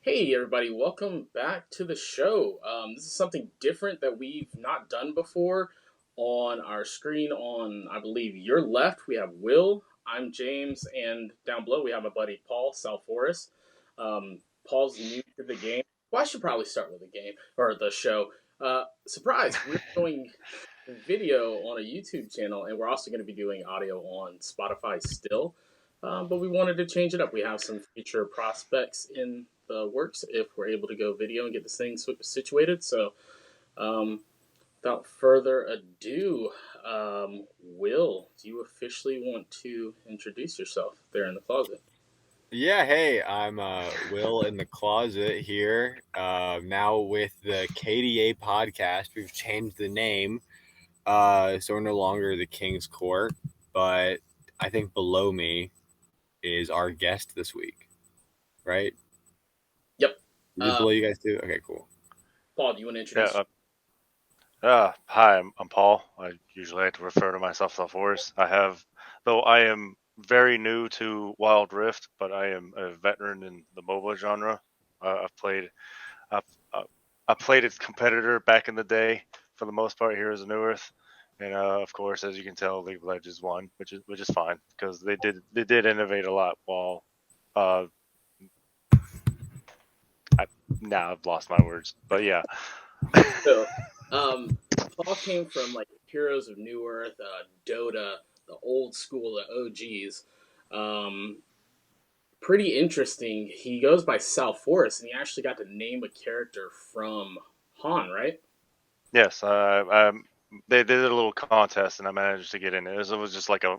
Hey, everybody, welcome back to the show. This is something different that we've not done before. On our screen, on I believe your left, we have Will. I'm James, and down below, we have my buddy Paul Salforis. Paul's new to the game. Well, I should probably start with the game or the show. Surprise! We're doing video on a YouTube channel, and we're also going to be doing audio on Spotify still. But we wanted to change it up. We have some future prospects in the works if we're able to go video and get this thing situated. So, um, without further ado, Will, do you officially want to introduce yourself there in the closet? Yeah, hey, I'm Will in the closet here. Now with the KDA podcast, we've changed the name, so we're no longer the King's Court. But I think below me is our guest this week, right? Yep. Is it below you guys too? Okay, cool. Paul, do you want to Yeah. introduce? Hi, I'm Paul. I usually like to refer to myself as Salforis. Though I am very new to Wild Rift, but I am a veteran in the MOBA genre. I've played, I've, uh, I played its competitor back in the day for the most part. Heroes of New Earth, and of course, as you can tell, League of Legends won, which is fine because they did innovate a lot. While uh, now I've lost my words, but yeah. So, Paul came from like Heroes of New Earth, Dota, the old school, the OGs. Um, Pretty interesting. He goes by Salforis, and he actually got to name a character from Han, right? Yes, they did a little contest, and I managed to get in. It was just like a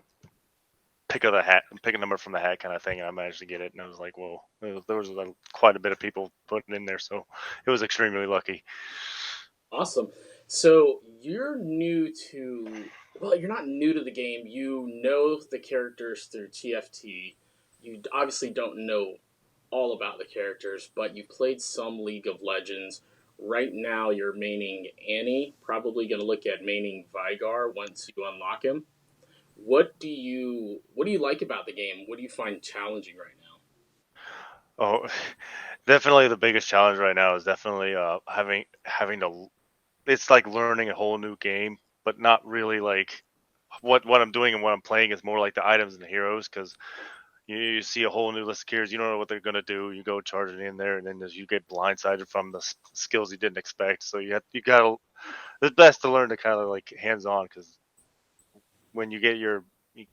pick of the hat, pick a number from the hat kind of thing, and I managed to get it. And I was like, "Whoa!" There was quite a bit of people putting in there, so it was extremely lucky. Awesome. So you're new to, well, you're not new to the game. You know the characters through TFT. You obviously don't know all about the characters, but you played some League of Legends. Right now, you're maining Annie. Probably going to look at maining Vigar once you unlock him. What do you like about the game? What do you find challenging right now? Oh, definitely the biggest challenge right now is definitely having to. It's like learning a whole new game, but not really like what I'm doing and what I'm playing is more like the items and the heroes because you see a whole new list of characters. You don't know what they're gonna do. You go charging in there, and then as you get blindsided from the skills you didn't expect. So you gotta. It's best to learn to kind of like hands on because when you get your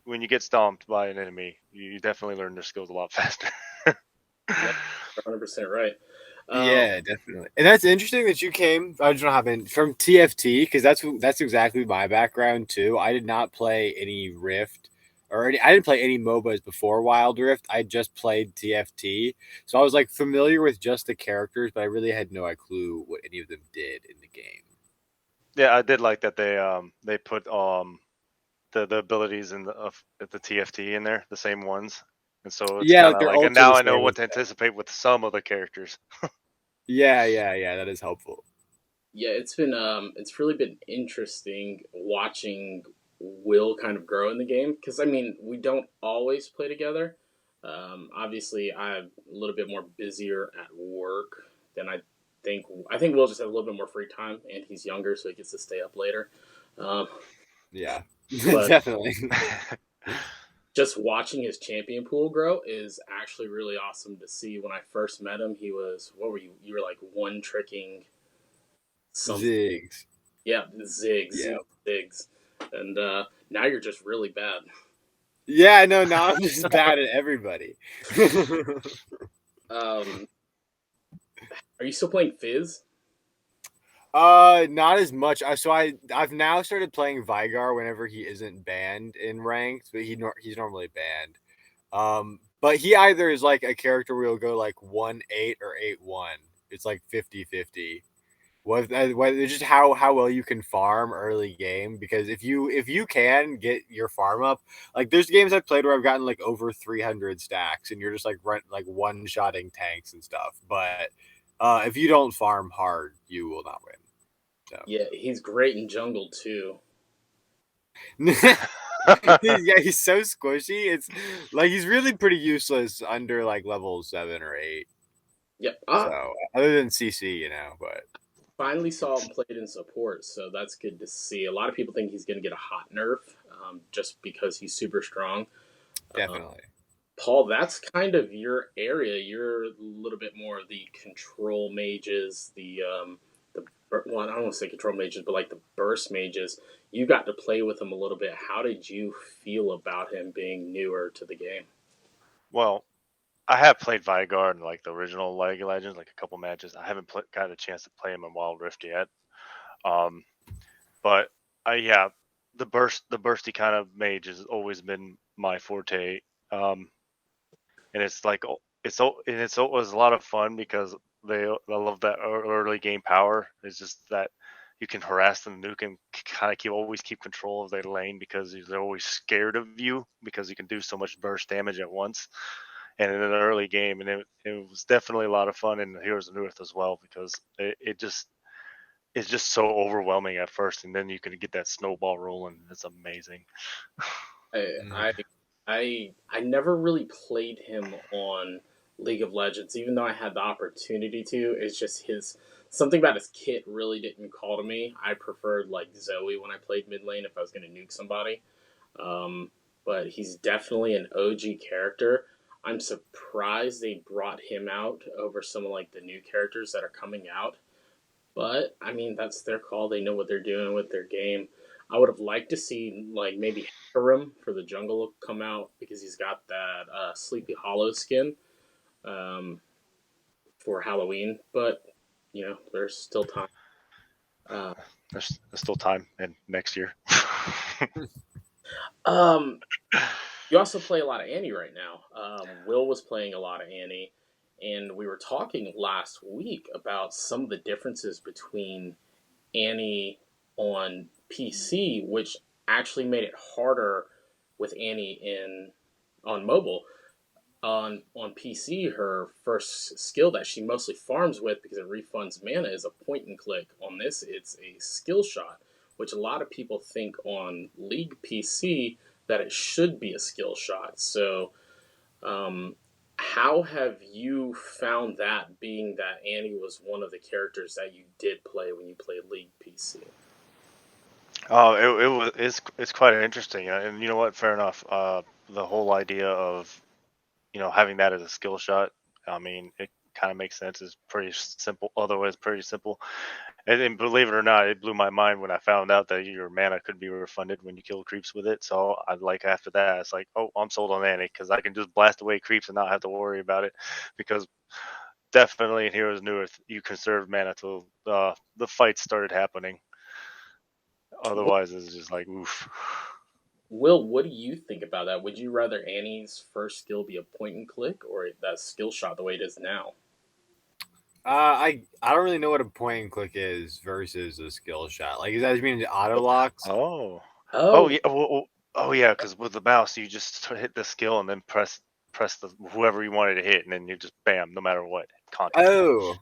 when you get stomped by an enemy, you definitely learn their skills a lot faster. Yep, 100% right. Um, Yeah, definitely. And that's interesting that you came. I just don't have been from TFT because that's exactly my background too. I did not play any Rift I didn't play any MOBAs before Wild Rift. I just played TFT, so I was like familiar with just the characters, but I really had no clue what any of them did in the game. Yeah, I did like that they put the abilities in the TFT in there, the same ones, and so it's Yeah, kind like of they're like, and also now the I know same what as to them. anticipate with some of the characters. Yeah. That is helpful. yeah, it's really been interesting watching Will kind of grow in the game because I mean we don't always play together. Obviously, I'm a little bit more busier at work than think. I think Will just has a little bit more free time, and he's younger, so he gets to stay up later. Um, Yeah, but definitely. just watching his champion pool grow is actually really awesome to see. When I first met him, he was what were you? You were like one tricking something. Ziggs. Yeah, zigs, Yeah. zigs, and now you're just really bad. Yeah, no, now I'm just bad at everybody. Um, are you still playing Fizz? Not as much. I've now started playing Vigar whenever he isn't banned in ranked, but he's normally banned. But he either is like a character where he'll go like 1-8 or 8-1. It's like 50-50. It's just how well you can farm early game, because if you can get your farm up, like there's games I've played where I've gotten like over 300 stacks and you're just like one shotting tanks and stuff. But if you don't farm hard, you will not win. So Yeah, he's great in jungle too. yeah, he's so squishy. It's like he's really pretty useless under like level 7 or 8. Yep. So other than CC, but Finally saw him played in support, so that's good to see. A lot of people think he's going to get a hot nerf just because he's super strong. Uh, definitely. Paul, that's kind of your area. You're a little bit more of the control mages, well, I don't want to say control mages, but like the burst mages. You got to play with him a little bit. How did you feel about him being newer to the game? Well, I have played Vigar in like the original League of Legends, like a couple matches. I haven't got a chance to play him in Wild Rift yet. Um, but yeah, the bursty kind of mage has always been my forte. And it's like it was a lot of fun because I love that early game power. It's just that you can harass them, nuke and kind of always keep control of their lane because they're always scared of you because you can do so much burst damage at once. And in an early game, and it was definitely a lot of fun in Heroes of Earth as well because it's just so overwhelming at first, and then you can get that snowball rolling. It's amazing. Mm. I never really played him on League of Legends, even though I had the opportunity to. It's just his something about his kit really didn't call to me. I preferred like Zoe when I played mid lane if I was going to nuke somebody. Um, but he's definitely an OG character. I'm surprised they brought him out over some of like the new characters that are coming out. But I mean, that's their call. They know what they're doing with their game. I would have liked to see like maybe Hecarim for the jungle come out because he's got that Sleepy Hollow skin for Halloween. But there's still time. Uh, There's still time, and next year. um, you also play a lot of Annie right now. Will was playing a lot of Annie, and we were talking last week about some of the differences between Annie on PC, which actually made it harder with Annie in on mobile. On PC, her first skill that she mostly farms with because it refunds mana is a point and click. On this, it's a skill shot, which a lot of people think on League PC that it should be a skill shot. So, how have you found that? Being that Annie was one of the characters that you did play when you played League PC. Oh, it's quite interesting, and you know what? Fair enough. The whole idea of having that as a skill shot, I mean, it kind of makes sense. It's pretty simple. Otherwise, pretty simple. And believe it or not, it blew my mind when I found out that your mana could be refunded when you kill creeps with it. So I like after that, it's like, oh, I'm sold on Annie because I can just blast away creeps and not have to worry about it. Because definitely in Heroes New Earth, you conserve mana till the fights started happening. Otherwise, it's just like oof. Will, what do you think about that? Would you rather Annie's first skill be a point and click or that skill shot the way it is now? I don't really know what a point and click is versus a skill shot. Like, is that just mean auto locks? Oh, oh Oh, yeah, oh yeah. Because with the mouse, you just hit the skill and then press the whoever you wanted to hit, and then you just bam, no matter what, contact. Oh,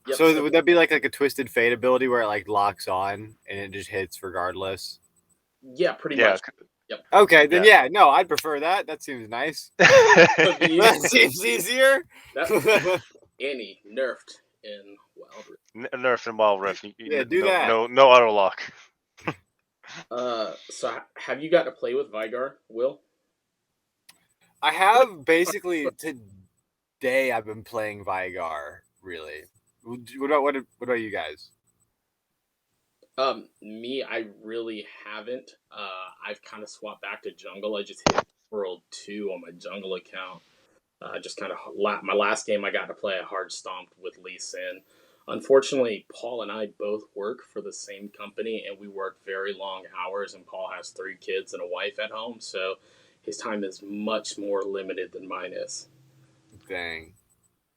yep. so would that be like a twisted fate ability where it like locks on and it just hits regardless? Yeah, pretty Yeah, much. Yep. Okay, then yeah. yeah, no, I'd prefer that. That seems nice. Took you That seems easier. that Annie nerfed in Wild Rift. Nerf and Wild Rift. Yeah, do No, that. no auto lock. So have you got to play with Vigar, Will? I have basically today. I've been playing Vigar. Really. What about you guys? Me, I really haven't. I've kind of swapped back to jungle. I just hit World 2 on my jungle account. Just kind of my last game, I got to play a hard stomped with Lee Sin. Unfortunately, Paul and I both work for the same company, and we work very long hours. And Paul has 3 kids and a wife at home, so his time is much more limited than mine is. Dang.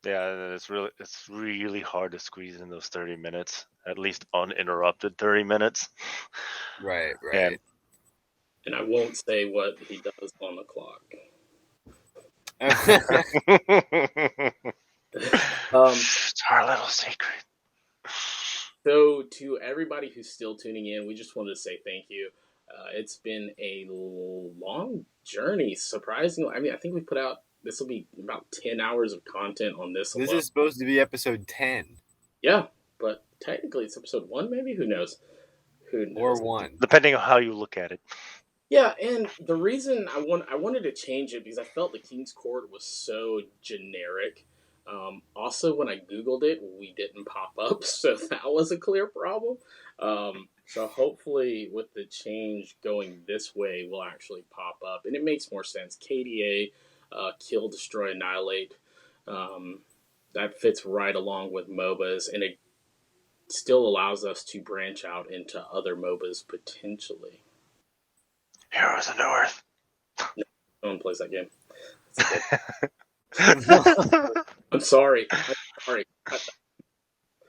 Yeah, it's really hard to squeeze in those 30 minutes, at least uninterrupted 30 minutes. Right. And And I won't say what he does on the clock. um, it's our little secret. So, to everybody who's still tuning in, we just wanted to say thank you. It's been a long journey, surprisingly. I mean, I think we put out this will be about 10 hours of content on this This alone. is supposed to be episode 10 Yeah, but technically it's episode 1, maybe? Who knows? Who or knows? 1. Depending on how you look at it. Yeah, and the reason I wanted to change it because I felt the King's Court was so generic. Also, when I Googled it, we didn't pop up, so that was a clear problem. So hopefully, with the change going this way, we'll actually pop up, and it makes more sense. KDA, kill, destroy, annihilate. Um, that fits right along with MOBAs, and it still allows us to branch out into other MOBAs potentially. Heroes of North. No one plays that game. I'm sorry. I'm sorry.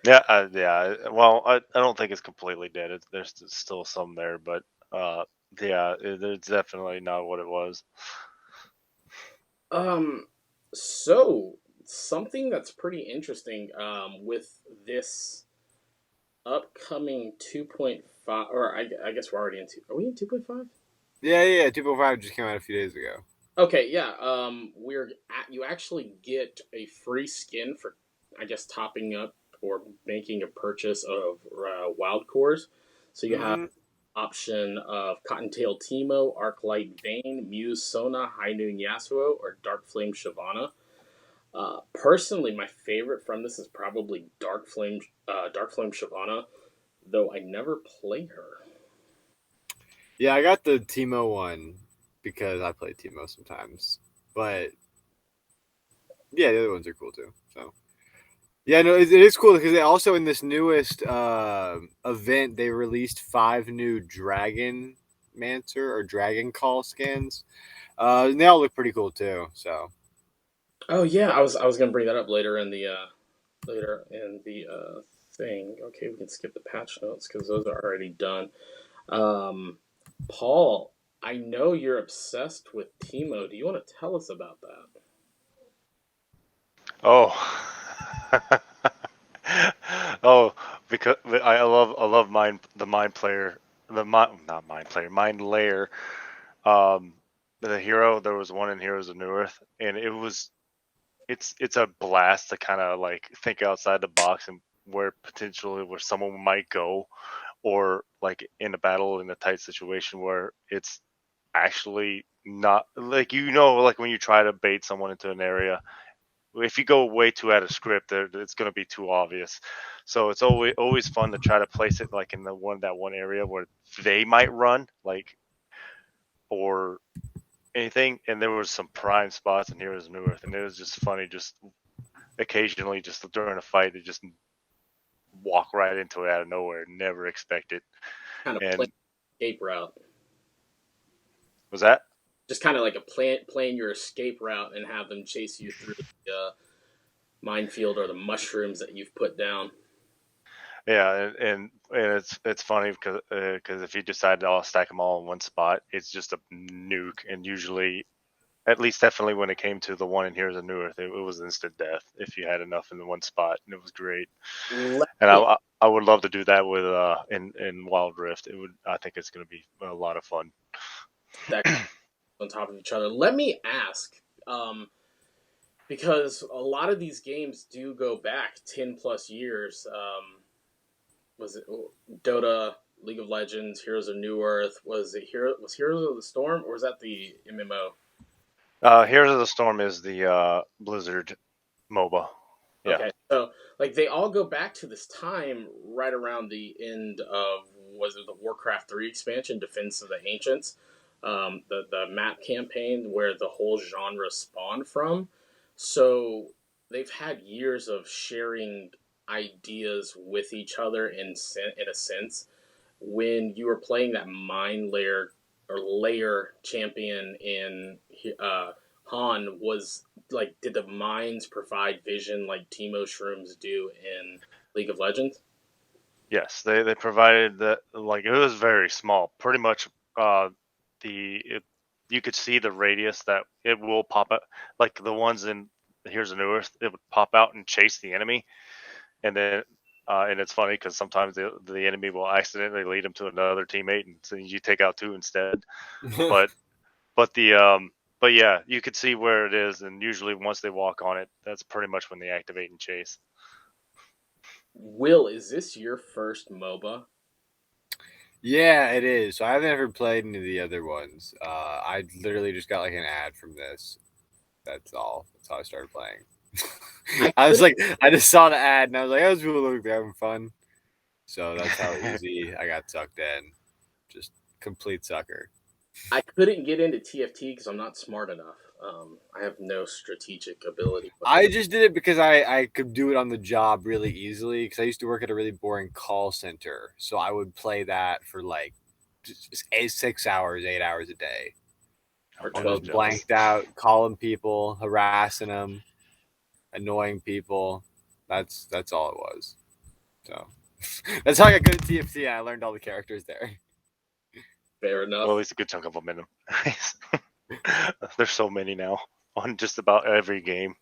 Yeah. Well, I don't think it's completely dead. There's still some there, but it's definitely not what it was. So something that's pretty interesting with this upcoming 2.5, or I guess we're already in two. Are we in 2.5? Yeah. 2.5 just came out a few days ago. Okay, yeah. You actually get a free skin for, I guess, topping up or making a purchase of wild cores. So you have option of Cottontail Teemo, Arclight Vayne, Muse Sona, High Noon Yasuo, or Dark Flame Shyvana. Personally, my favorite from this is probably Dark Flame Shyvana, though I never play her. Yeah, I got the Teemo one because I play Teemo sometimes. But yeah, the other ones are cool too. So yeah, no, it is cool because they also in this newest event they released 5 new Dragon Mancer or Dragon Call skins. And they all look pretty cool too. So Oh yeah, I was gonna bring that up later in the thing. Okay, we can skip the patch notes because those are already done. Um, Paul, I know you're obsessed with Teemo. Do you want to tell us about that? Oh. Oh, because I love mind player, not mind player, mind layer. The hero, there was one in Heroes of Newerth, and it's a blast to kind of like think outside the box and where someone might go, or like in a battle in a tight situation where it's actually not like, like when you try to bait someone into an area, if you go way too out of script, it's going to be too obvious. So it's always fun to try to place it like in that one area where they might run, like, or anything. And there was some prime spots in Heroes of Newerth, and it was just funny, just occasionally, just during a fight, to just walk right into it out of nowhere, never expect it. Kind of play And escape route. was that? Just kind of like playing your escape route and have them chase you through the minefield or the mushrooms that you've put down. Yeah, and it's funny because if you decide to all stack them all in one spot, it's just a nuke. And usually, at least definitely when it came to the one in Heroes of Newerth, it was instant death if you had enough in the one spot, and it was great. Let And me I would love to do that with in Wild Rift. I think it's going to be a lot of fun. stack on top of each other. Let me ask, because a lot of these games do go back 10 plus years. Was it Dota, League of Legends, Heroes of Newerth? Was Heroes of the Storm, or was that the MMO? Heroes of the Storm is the Blizzard MOBA. Yeah. Okay, so like they all go back to this time right around the end of, was it the Warcraft 3 expansion, Defense of the Ancients, the map campaign where the whole genre spawned from. So they've had years of sharing ideas with each other in a sense. When you were playing that mind layer or layer champion in Han, was like, did the mines provide vision like Teemo shrooms do in League of Legends? Yes, they provided that. Like, it was very small. Pretty much, the it, you could see the radius that it will pop out. Like the ones in Here's a New Earth, it would pop out and chase the enemy, and then and it's funny because sometimes the enemy will accidentally lead them to another teammate, and so you take out two instead. But but the But yeah, you could see where it is, and usually once they walk on it, that's pretty much when they activate and chase. Will, is this your first MOBA? Yeah, it is. So I haven't ever played any of the other ones. I literally just got like an ad from this. That's all. That's how I started playing. I was like, I just saw the ad and I was like, those people look like they're having fun. So that's how easy I got sucked in. Just complete sucker. I couldn't get into TFT because I'm not smart enough. I have no strategic ability. I just did it because I could do it on the job really easily because I used to work at a really boring call center. So I would play that for like just 6 hours, 8 hours a day. Or And 12 just blanked out, calling people, harassing them, annoying people. That's all it was. So that's how I got good at TFC. I learned all the characters there. Fair enough. Well, at least a good chunk of them in them. There's so many now on just about every game.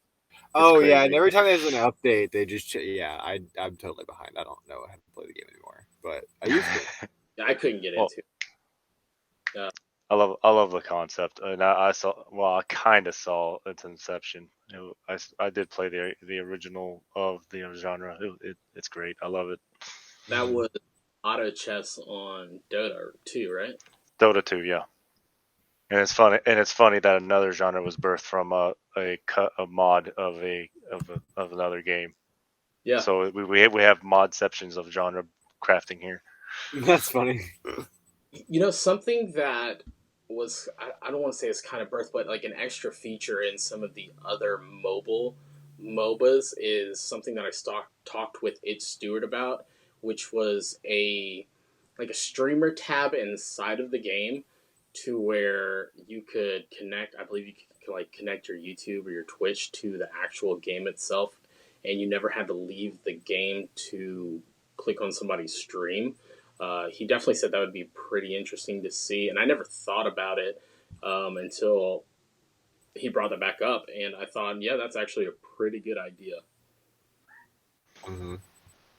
Oh crazy. yeah, and every time there's an update, they just I'm totally behind. I don't know how to play the game anymore, but I used to. I couldn't get Well, into it. I love the concept, and I saw. Well, I kind of saw its inception. I did play the original of the genre. It's great. I love it. That was auto chess on Dota too, right? Dota 2, yeah. And it's funny. And it's funny that another genre was birthed from a mod of another game. Yeah. So we have mod sections of genre crafting here. That's funny. You know, something that was, I don't want to say it's kind of birth, but like an extra feature in some of the other mobile MOBAs is something that I talked with It Stewart about, which was a streamer tab inside of the game to where you could connect. I believe you could like connect your YouTube or your Twitch to the actual game itself, and you never had to leave the game to click on somebody's stream. He definitely said that would be pretty interesting to see, and I never thought about it until he brought that back up, and I thought, yeah, that's actually a pretty good idea. Mm-hmm.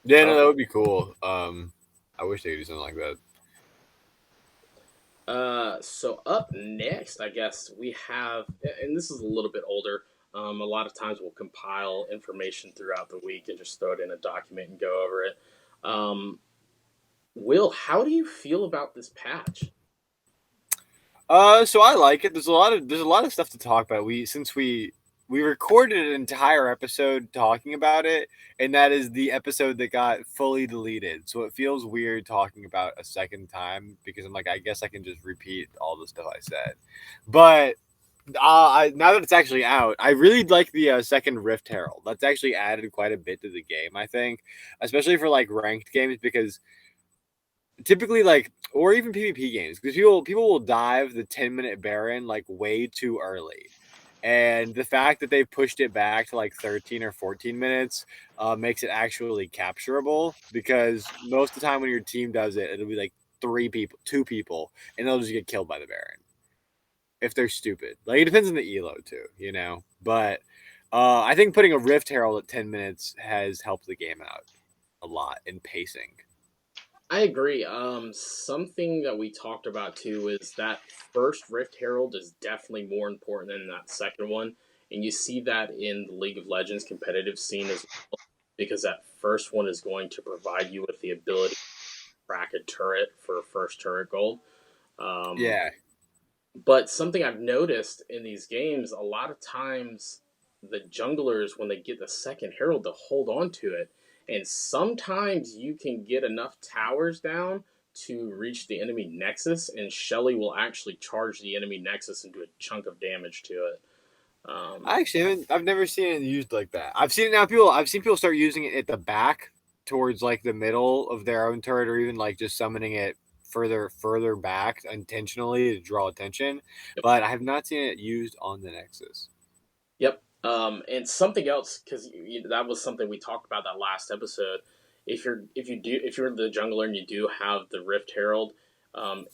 Yeah, no, that would be cool. I wish they could do something like that. So up next, I guess we have, and this is a little bit older. A lot of times we'll compile information throughout the week and just throw it in a document and go over it. Will, how do you feel about this patch? So I like it. There's a lot of stuff to talk about. We recorded an entire episode talking about it, and that is the episode that got fully deleted. So it feels weird talking about a second time because I'm like, I guess I can just repeat all the stuff I said. But now that it's actually out, I really like the second Rift Herald. That's actually added quite a bit to the game, I think, especially for like ranked games because typically like or even PvP games because people will dive the 10-minute Baron like way too early. And the fact that they pushed it back to like 13 or 14 minutes makes it actually capturable because most of the time when your team does it, it'll be like 2 people, and they'll just get killed by the Baron if they're stupid. Like it depends on the elo too, you know. But I think putting a Rift Herald at 10 minutes has helped the game out a lot in pacing. I agree. Something that we talked about too is that first Rift Herald is definitely more important than that second one, and you see that in the League of Legends competitive scene as well, because that first one is going to provide you with the ability to crack a turret for first turret gold. Um, Yeah. but something I've noticed in these games, a lot of times the junglers, when they get the second herald, to hold on to it. And sometimes you can get enough towers down to reach the enemy nexus, and Shelly will actually charge the enemy nexus and do a chunk of damage to it. I actually haven't. I've never seen it used like that. I've seen it now. I've seen people start using it at the back, towards like the middle of their own turret, or even like just summoning it further back intentionally to draw attention. Yep. But I have not seen it used on the Nexus. Yep. And something else, because that was something we talked about that last episode. If you're the jungler and you do have the Rift Herald, um,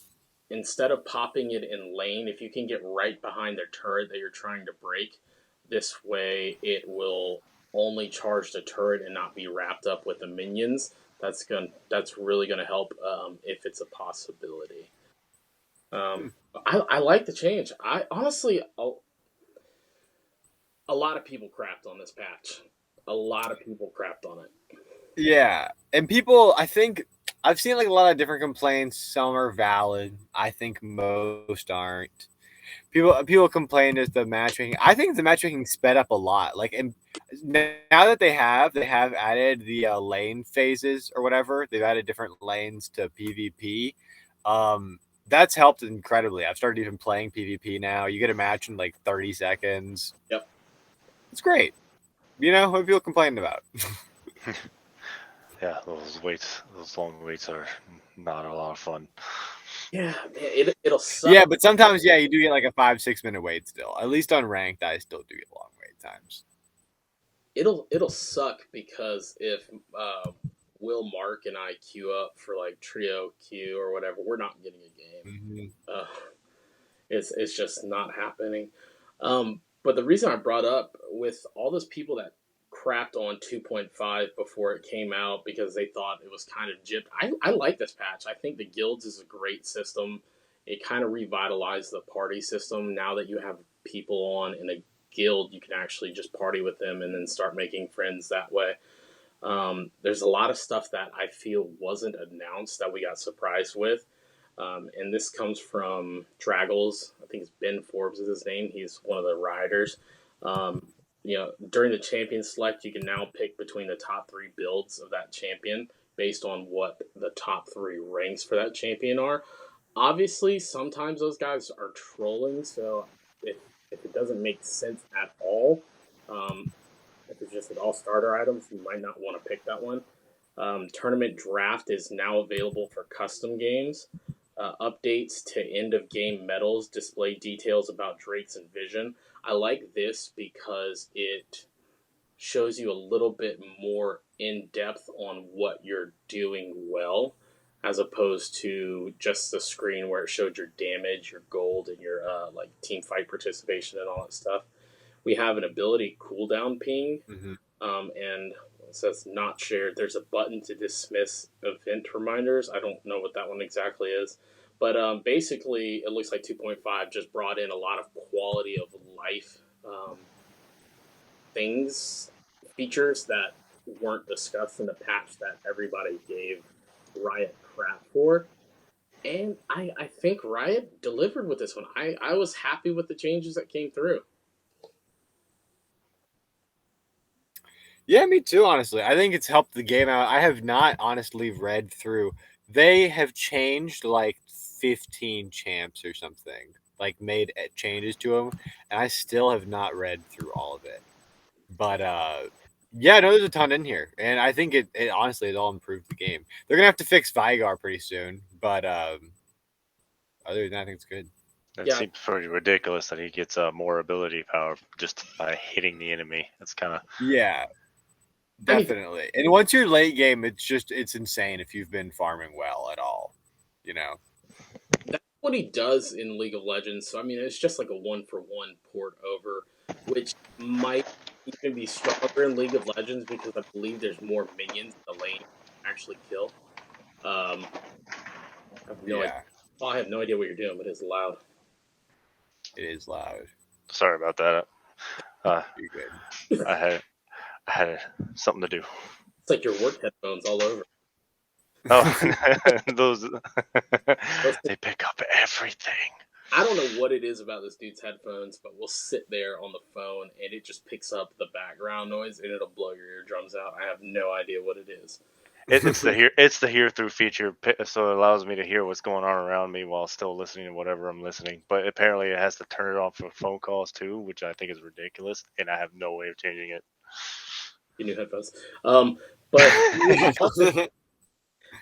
instead of popping it in lane, if you can get right behind their turret that you're trying to break, this way it will only charge the turret and not be wrapped up with the minions. That's really gonna help if it's a possibility. I like the change. I honestly, a lot of people crapped on this patch. A lot of people crapped on it. Yeah, and people, I think I've seen like a lot of different complaints. Some are valid. I think most aren't. People complain that the matchmaking. I think the matchmaking sped up a lot. Like, and now that they have added the lane phases or whatever. They've added different lanes to PvP. That's helped incredibly. I've started even playing PvP now. You get a match in like 30 seconds. Yep. It's great. You know what people complain about. Yeah, those long waits are not a lot of fun. Yeah, man, it'll suck. Yeah, but sometimes, yeah, you do get like a 5-6 minute wait still. At least on ranked, I still do get long wait times. It'll suck because if Will, Mark, and I queue up for like trio queue or whatever, we're not getting a game. Mm-hmm. It's just not happening. But the reason I brought up with all those people that crapped on 2.5 before it came out because they thought it was kind of gypped. I like this patch. I think the guilds is a great system. It kind of revitalized the party system. Now that you have people on in a guild, you can actually just party with them and then start making friends that way. There's a lot of stuff that I feel wasn't announced that we got surprised with. And this comes from Draggles. I think it's Ben Forbes is his name. He's one of the riders. Um, during the champion select, you can now pick between the top 3 builds of that champion based on what the top 3 ranks for that champion are. Obviously, sometimes those guys are trolling, so if it doesn't make sense at all, um, if it's just an all starter items, you might not want to pick that one. Tournament draft is now available for custom games. Updates to end of game medals display details about Drake's and Vision. I like this because it shows you a little bit more in depth on what you're doing well, as opposed to just the screen where it showed your damage, your gold, and your like team fight participation and all that stuff. We have an ability cooldown ping, Mm-hmm. and it says not shared. There's a button to dismiss event reminders. I don't know what that one exactly is. But basically, it looks like 2.5 just brought in a lot of quality of life things, features that weren't discussed in the patch that everybody gave Riot crap for. And I think Riot delivered with this one. I was happy with the changes that came through. Yeah, me too, honestly. I think it's helped the game out. I have not honestly read through. They have changed like 15 champs or something, like made changes to them, and I still have not read through all of it. But yeah, no, there's a ton in here, and I think it honestly it all improved the game. They're gonna have to fix Vigar pretty soon, but other than that, I think it's good. It Yeah, seems pretty ridiculous that he gets more ability power just by hitting the enemy. That's kind of Yeah, I mean, definitely. And once you're late game, it's insane if you've been farming well at all. You know. that's what he does in League of Legends. So I mean, it's just like a 1-for-1 port over, which might even be stronger in League of Legends because I believe there's more minions in the lane to actually kill. I have no idea. Yeah, I have no idea what you're doing, but it's loud. it is loud. sorry about that. You're good. I had something to do. It's like your work headphones all over. Oh, those Those they pick up everything. I don't know what it is about this dude's headphones, but we'll sit there on the phone and it just picks up the background noise and it'll blow your eardrums out. I have no idea what it is. It's the hear through feature, so it allows me to hear what's going on around me while still listening to whatever I'm listening. But apparently, it has to turn it off for phone calls too, which I think is ridiculous, and I have no way of changing it. Your new headphones. But also,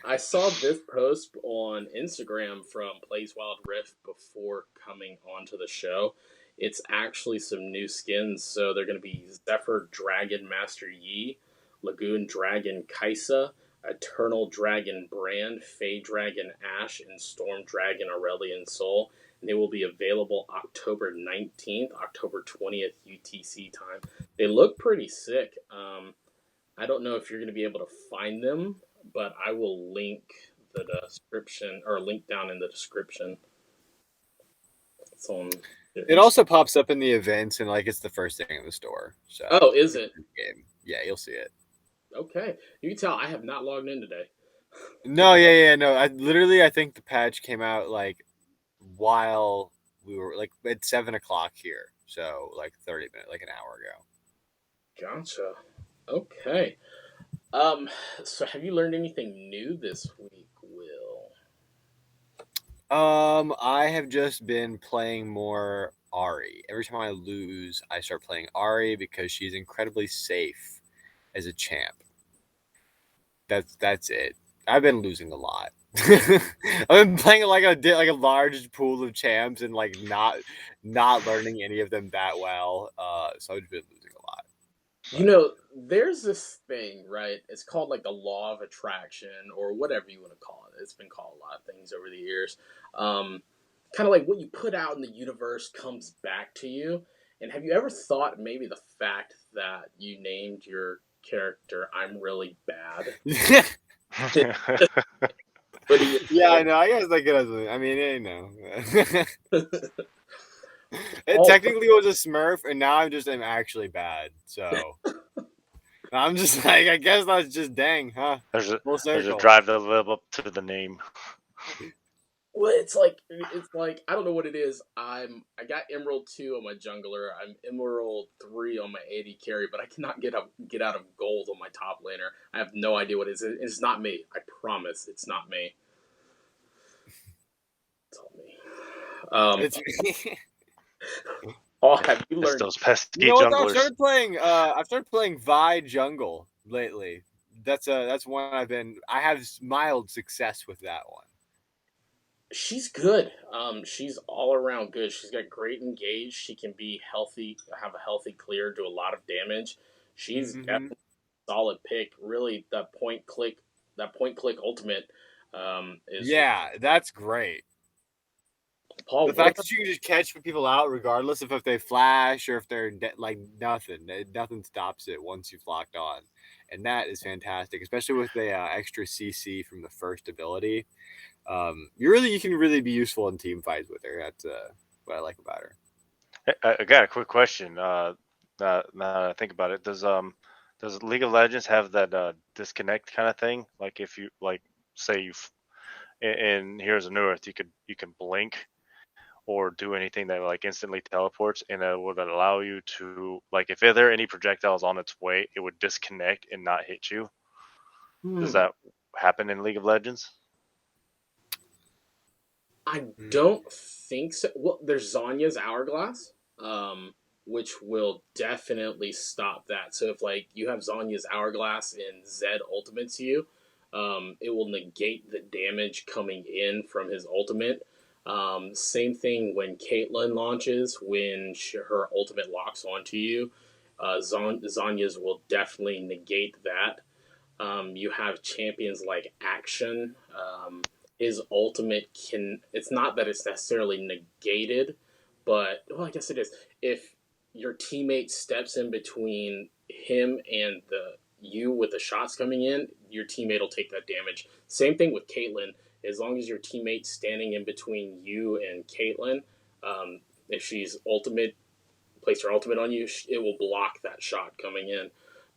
I saw this post on Instagram from Plays Wild Rift before coming onto the show. It's actually some new skins. So they're going to be Zephyr Dragon Master Yi, Lagoon Dragon Kaisa, Eternal Dragon Brand, Fey Dragon Ash, and Storm Dragon Aurelian Soul. And they will be available October 19th, October 20th UTC time. They look pretty sick. I don't know if you're going to be able to find them, but I will link the description or link down in the description. It's on. It also pops up in the events and like it's the first thing in the store. So Oh, is it? game. Yeah, you'll see it. Okay. You can tell I have not logged in today. No, no. I think the patch came out like while we were like at 7 o'clock here. So like 30 minutes, like an hour ago. Gotcha. Okay. So have you learned anything new this week, Will? I have just been playing more Ari. Every time I lose, I start playing Ari because she's incredibly safe as a champ. That's it. I've been losing a lot. I've been playing like a large pool of champs and like not learning any of them that well. So I've been losing a lot. You know, there's this thing, right? It's called like the law of attraction or whatever you want to call it. It's been called a lot of things over the years. Kind of like what you put out in the universe comes back to you. And have you ever thought maybe the fact that you named your character "I'm really bad"? Yeah, I know. I guess like it doesn't. I mean, you know. It Oh, technically was a Smurf, and now I'm actually bad. So I'm just like, I guess that's just dang, huh? There's a Full circle. drive that live up to the name. well, it's like I don't know what it is. I got Emerald 2 on my jungler. I'm Emerald 3 on my AD carry, but I cannot get out of gold on my top laner. I have no idea what it is. It's not me. I promise, it's not me. It's all me. It's Oh, have you It's learned? those pesky you know what? junglers. I've started playing Vi Jungle lately. That's one I have mild success with that one. She's good. She's all around good. She's got great engage. She can be healthy, have a healthy clear, do a lot of damage. She's definitely a solid pick. Really, that point click ultimate is Yeah, that's great. Paul. The What fact about that you can just catch people out regardless of if they flash or if they're like nothing. Nothing stops it once you've locked on. And that is fantastic, especially with the extra CC from the first ability. You can really be useful in team fights with her. That's what I like about her. I got a quick question. Now that I think about it, does League of Legends have that disconnect kind of thing? Like if you like say in Heroes of New Earth, you can blink or do anything that like instantly teleports, and it would allow you to like if there are any projectiles on its way, it would disconnect and not hit you. Does that happen in League of Legends? I don't think so. Well, there's Zanya's Hourglass, which will definitely stop that. So if like you have Zanya's Hourglass and Zed ultimates you, it will negate the damage coming in from his ultimate. Same thing when Caitlyn launches, when her ultimate locks onto you, Zanya's will definitely negate that. You have champions like Action. His ultimate can. It's not that it's necessarily negated, but well, I guess it is. If your teammate steps in between him and you with the shots coming in, your teammate will take that damage. Same thing with Caitlyn. As long as your teammate's standing in between you and Caitlyn, if she's ultimate, place her ultimate on you, it will block that shot coming in.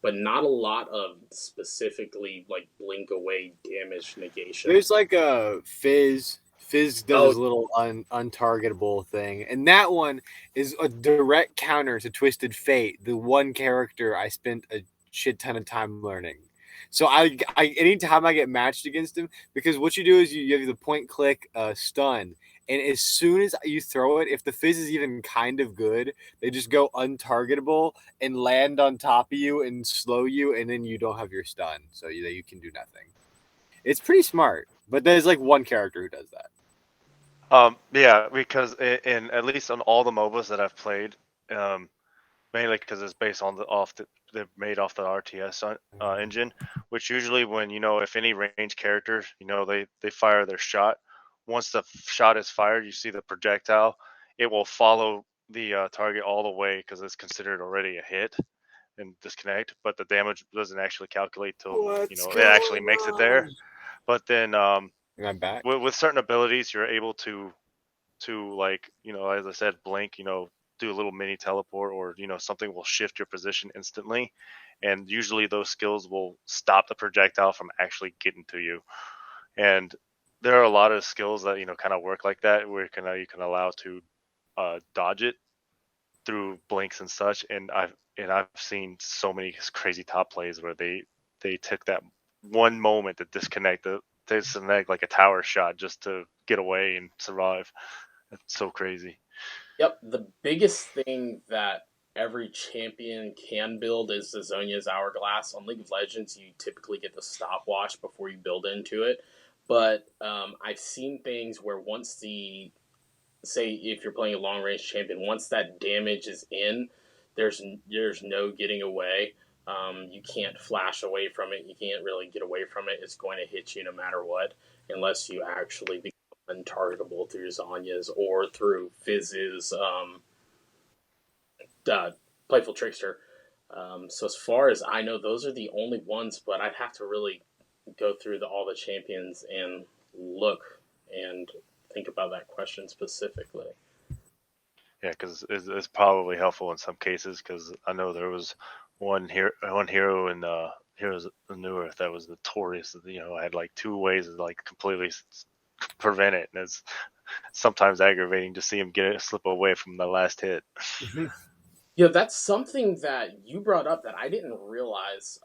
But not a lot of specifically like blink away damage negation. There's like a Fizz. Fizz does Oh, his little untargetable thing, and that one is a direct counter to Twisted Fate, the one character I spent a shit ton of time learning. So anytime I get matched against him, because what you do is you have the point click stun, and as soon as you throw it, if the Fizz is even kind of good, they just go untargetable and land on top of you and slow you, and then you don't have your stun, so you can do nothing. It's pretty smart, but there's like one character who does that. Yeah, because in at least on all the MOBAs that I've played, mainly because it's based on they're made off the RTS engine, which usually when if any range characters they fire their shot, once the shot is fired, you see the projectile, it will follow the target all the way because it's considered already a hit and disconnect, but the damage doesn't actually calculate till it actually makes it there. But then And I'm back. with certain abilities, you're able to to, like, as I said, blink, do a little mini teleport, or something will shift your position instantly, and usually those skills will stop the projectile from actually getting to you. And there are a lot of skills that kind of work like that, where you can allow to dodge it through blinks and such. And I've seen so many crazy top plays where they took that one moment to disconnect like a tower shot just to get away and survive. It's so crazy. Yep, the biggest thing that every champion can build is the Zhonya's Hourglass. On League of Legends, you typically get the stopwatch before you build into it. But I've seen things where once say if you're playing a long range champion, once that damage is in, there's no getting away. You can't flash away from it. You can't really get away from it. It's going to hit you no matter what, unless you actually become untargetable through Zhonya's or through Fizz's Playful Trickster. So as far as I know, those are the only ones. But I'd have to really go through all the champions and look and think about that question specifically. Yeah, because it's probably helpful in some cases, because I know there was one hero in Heroes of New Earth that was notorious. Had like two ways to like completely prevent it, and it's sometimes aggravating to see him slip away from the last hit. Yeah, that's something that you brought up that I didn't realize.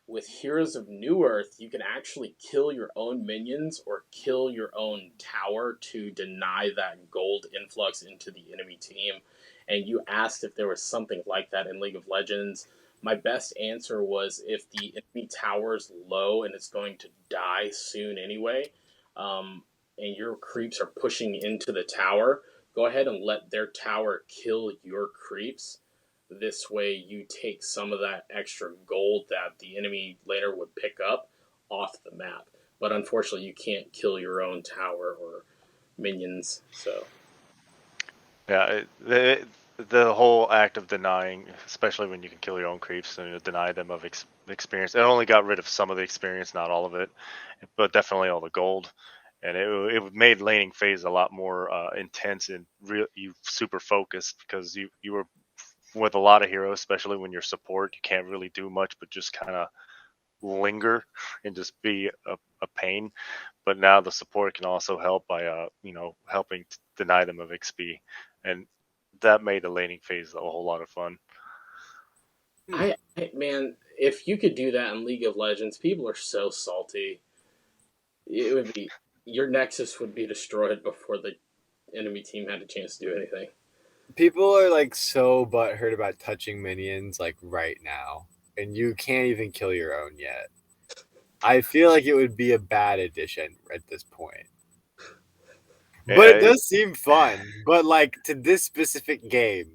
With Heroes of New Earth, you can actually kill your own minions or kill your own tower to deny that gold influx into the enemy team. And you asked if there was something like that in League of Legends. My best answer was if the enemy tower is low and it's going to die soon anyway, and your creeps are pushing into the tower, go ahead and let their tower kill your creeps. This way, you take some of that extra gold that the enemy later would pick up off the map. But unfortunately, you can't kill your own tower or minions. So Yeah, the whole act of denying, especially when you can kill your own creeps and deny them of experience. It only got rid of some of the experience, not all of it, but definitely all the gold. And it made laning phase a lot more intense and you super focused, because you were with a lot of heroes, especially when you're support. You can't really do much but just kind of linger and just be a pain. But now the support can also help by helping deny them of XP, and that made the laning phase a whole lot of fun. man, if you could do that in League of Legends, people are so salty. It would be your Nexus would be destroyed before the enemy team had a chance to do anything. People are like so butthurt about touching minions like right now, and you can't even kill your own yet. I feel like it would be a bad addition at this point. But it does seem fun. But like to this specific game,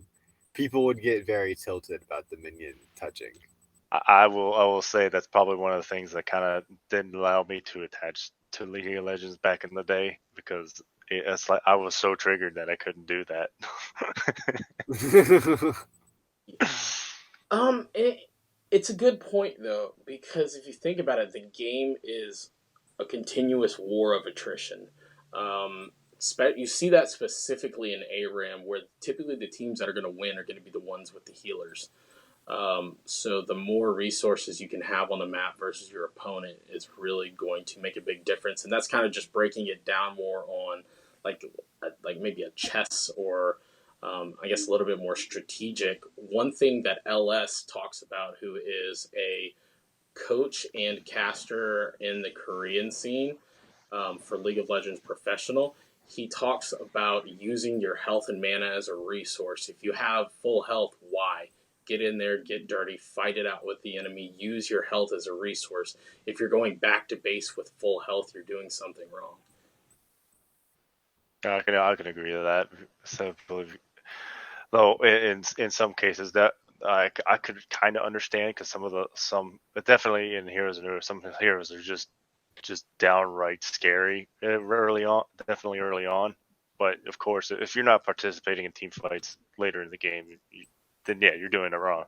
people would get very tilted about the minion touching. I will say that's probably one of the things that kind of didn't allow me to attach to League of Legends back in the day, because it's like I was so triggered that I couldn't do that. It's a good point though, because if you think about it, the game is a continuous war of attrition. You see that specifically in ARAM, where typically the teams that are going to win are going to be the ones with the healers. So the more resources you can have on the map versus your opponent is really going to make a big difference, and that's kind of just breaking it down more on like maybe a chess or I guess a little bit more strategic. One thing that LS talks about, who is a coach and caster in the Korean scene for League of Legends Professional, he talks about using your health and mana as a resource. If you have full health, why? Get in there, get dirty, fight it out with the enemy, use your health as a resource. If you're going back to base with full health, you're doing something wrong. I can agree to that. So, though in some cases that I could kind of understand, because but definitely in Heroes of New Earth, some heroes are just downright scary early on, definitely early on. But of course, if you're not participating in team fights later in the game, then yeah, you're doing it wrong.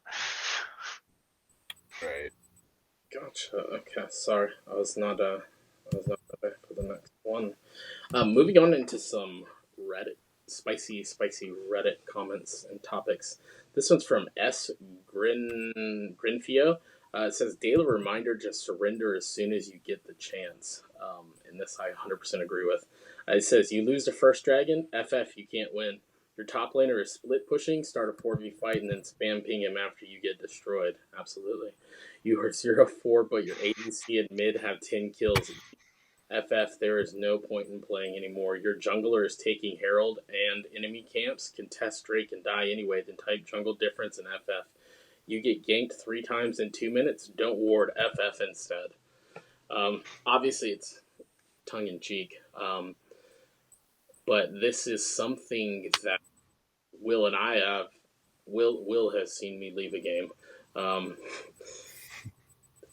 Right. Gotcha. Okay, sorry, I was not ready for the next one. Moving on into some Reddit spicy Reddit comments and topics. This one's from S. Grinfio. It says, daily reminder, just surrender as soon as you get the chance. And this I 100% agree with. It says, you lose the first dragon, FF, you can't win. Your top laner is split pushing, start a 4v fight, and then spam ping him after you get destroyed. Absolutely. You are 0-4, but your ADC and mid have 10 kills. FF, there is no point in playing anymore. Your jungler is taking Herald and enemy camps, contest Drake and die anyway, then type jungle difference in FF. You get ganked 3 times in 2 minutes, don't ward FF instead. Obviously, it's tongue-in-cheek. But this is something that Will and I have. Will has seen me leave a game.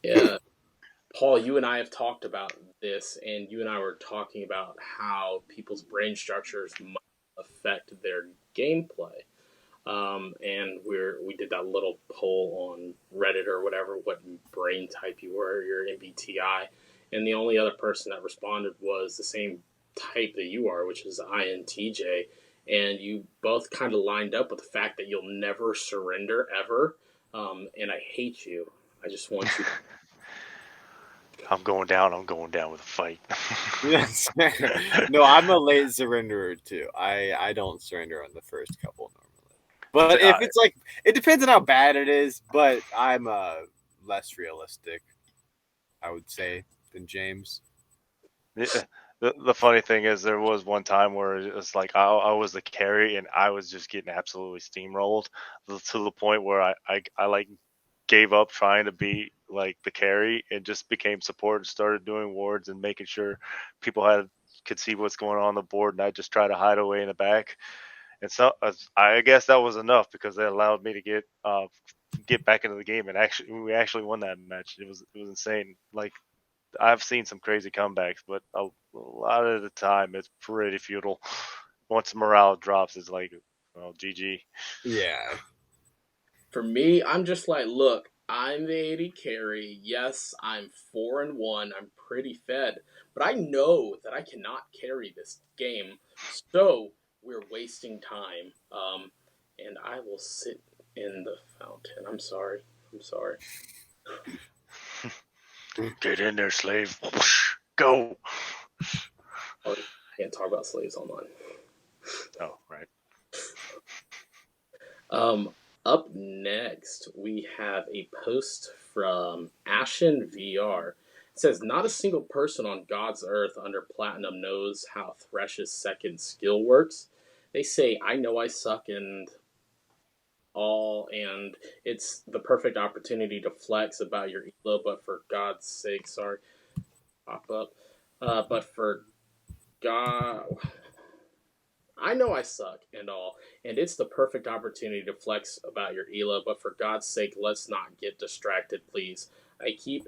Yeah, Paul, you and I have talked about this, and you and I were talking about how people's brain structures might affect their gameplay. And we did that little poll on Reddit or whatever, what brain type you were, your MBTI, and the only other person that responded was the same type that you are, which is INTJ, and you both kind of lined up with the fact that you'll never surrender ever, and I hate you. I just want you. I'm going down with a fight. Yes. No, I'm a late surrenderer too. I don't surrender on the first couple normally. But if it's like, it depends on how bad it is, but I'm less realistic, I would say, than James. The funny thing is, there was one time where it was like I was the carry and I was just getting absolutely steamrolled to the point where I like gave up trying to be like the carry and just became support and started doing wards and making sure people could see what's going on the board, and I just try to hide away in the back. And so I guess that was enough because that allowed me to get back into the game, and we actually won that match. It was insane. Like, I've seen some crazy comebacks, but a lot of the time it's pretty futile. Once morale drops, it's like, well, GG. Yeah. For me, I'm just like, look, I'm the AD carry. Yes, I'm 4-1. I'm pretty fed, but I know that I cannot carry this game, so we're wasting time. And I will sit in the fountain. I'm sorry. Get in there, slave. Go. Oh, I can't talk about slaves online. Oh, right. Up next, we have a post from Ashen VR. It says, not a single person on God's earth under Platinum knows how Thresh's second skill works. They say, I know I suck and all, and it's the perfect opportunity to flex about your elo, but for God's sake, sorry, pop up. But for God, I know I suck and all, and it's the perfect opportunity to flex about your elo, but for God's sake, let's not get distracted, please. I keep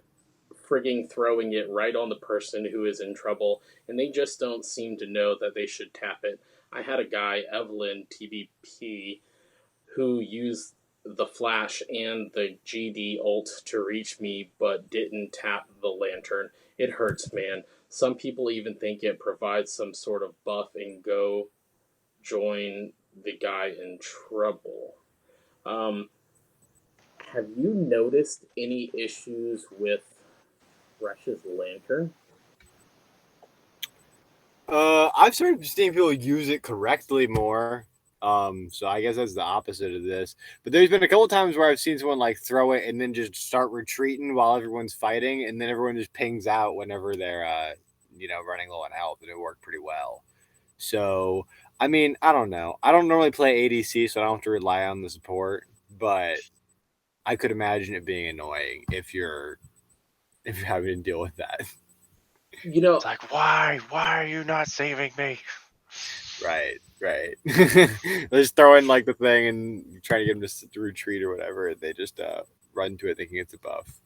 frigging throwing it right on the person who is in trouble, and they just don't seem to know that they should tap it. I had a guy, Evelyn TBP, who used the flash and the GD ult to reach me, but didn't tap the lantern. It hurts, man. Some people even think it provides some sort of buff and go join the guy in trouble. Have you noticed any issues with Thresh's lantern? I've started seeing people use it correctly more. So I guess that's the opposite of this. But there's been a couple times where I've seen someone like throw it and then just start retreating while everyone's fighting, and then everyone just pings out whenever they're running low on health, and it worked pretty well. So I mean, I don't know. I don't normally play ADC, so I don't have to rely on the support, but I could imagine it being annoying if you're having to deal with that. You know, It's like, why are you not saving me? Right. They just throw in like the thing and try to get them to retreat or whatever. And they just run to it thinking it's a buff.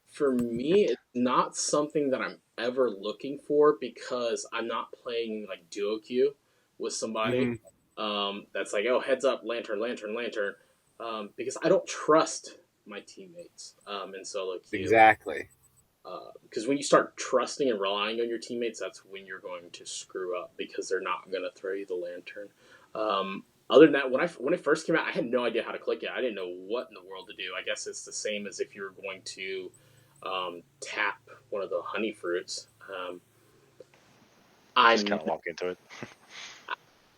for me, it's not something that I'm ever looking for because I'm not playing like duo queue with somebody that's like, oh, heads up, lantern, because I don't trust my teammates in solo queue. Exactly. Because when you start trusting and relying on your teammates, that's when you're going to screw up because they're not going to throw you the lantern. Other than that, when it first came out, I had no idea how to click it. I didn't know what in the world to do. I guess it's the same as if you were going to tap one of the honey fruits. Just kind of walk into it.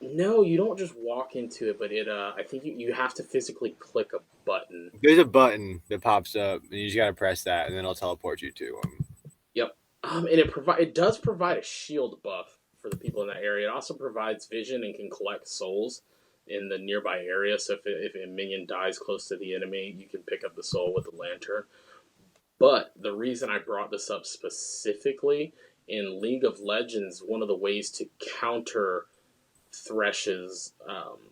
No, you don't just walk into it, but I think you have to physically click a button. There's a button that pops up, and you just gotta press that, and then it'll teleport you to them. Yep. And it does provide a shield buff for the people in that area. It also provides vision and can collect souls in the nearby area. So if a minion dies close to the enemy, you can pick up the soul with the lantern. But the reason I brought this up specifically in League of Legends, one of the ways to counter Thresh's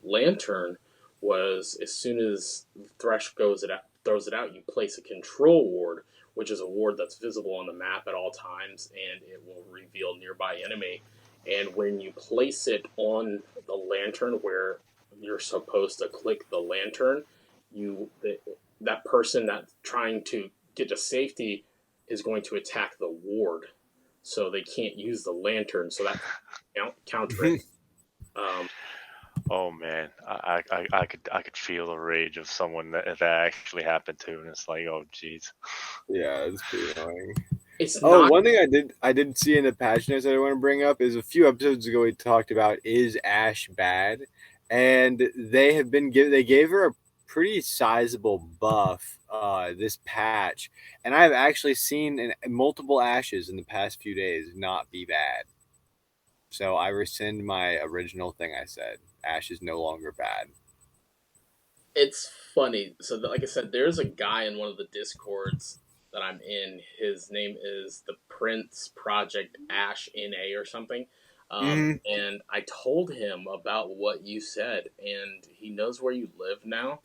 lantern was as soon as Thresh throws it out, you place a control ward, which is a ward that's visible on the map at all times, and it will reveal nearby enemy. And when you place it on the lantern where you're supposed to click the lantern, that person that's trying to get to safety is going to attack the ward, so they can't use the lantern. So that counter it. Oh man, I could feel the rage of someone that actually happened to, and it's like, oh jeez. Yeah, it's pretty annoying. It's one thing I did see in the patch notes that I want to bring up is a few episodes ago we talked about is Ashe bad, and they gave her a pretty sizable buff this patch, and I've actually seen multiple Ashes in the past few days not be bad. So I rescind my original thing I said. Ashe is no longer bad. It's funny. So, like I said, there's a guy in one of the discords that I'm in. His name is the Prince Project Ashe NA or something. And I told him about what you said, and he knows where you live now.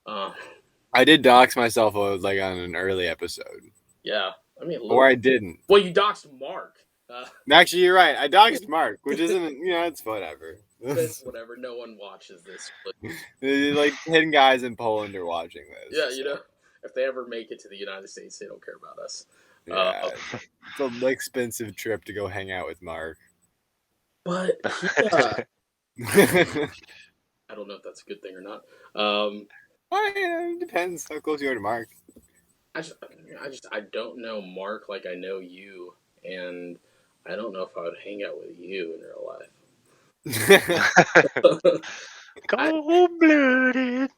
I did dox myself like on an early episode. Yeah, I mean, or I didn't. Well, you doxed Mark. Actually, you're right. I doxed Mark, which isn't, it's whatever. It's whatever. No one watches this. Like 10 guys in Poland are watching this. Yeah, if they ever make it to the United States, they don't care about us. Yeah, it's an expensive trip to go hang out with Mark. But I don't know if that's a good thing or not. It depends how close you are to Mark. I don't know Mark like I know you, and I don't know if I would hang out with you in real life. Cold-blooded.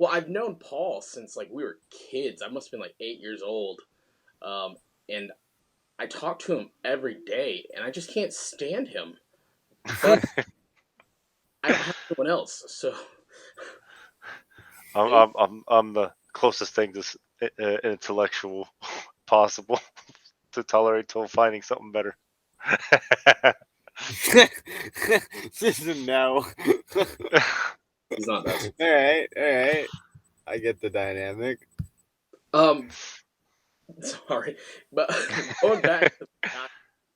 I've known Paul since like we were kids. I must have been like 8 years old, and I talk to him every day, and I just can't stand him. But I don't have anyone else, so I'm the closest thing to intellectual possible to tolerate till finding something better. Just a no. He's not that. All right. I get the dynamic. Sorry, but going back to the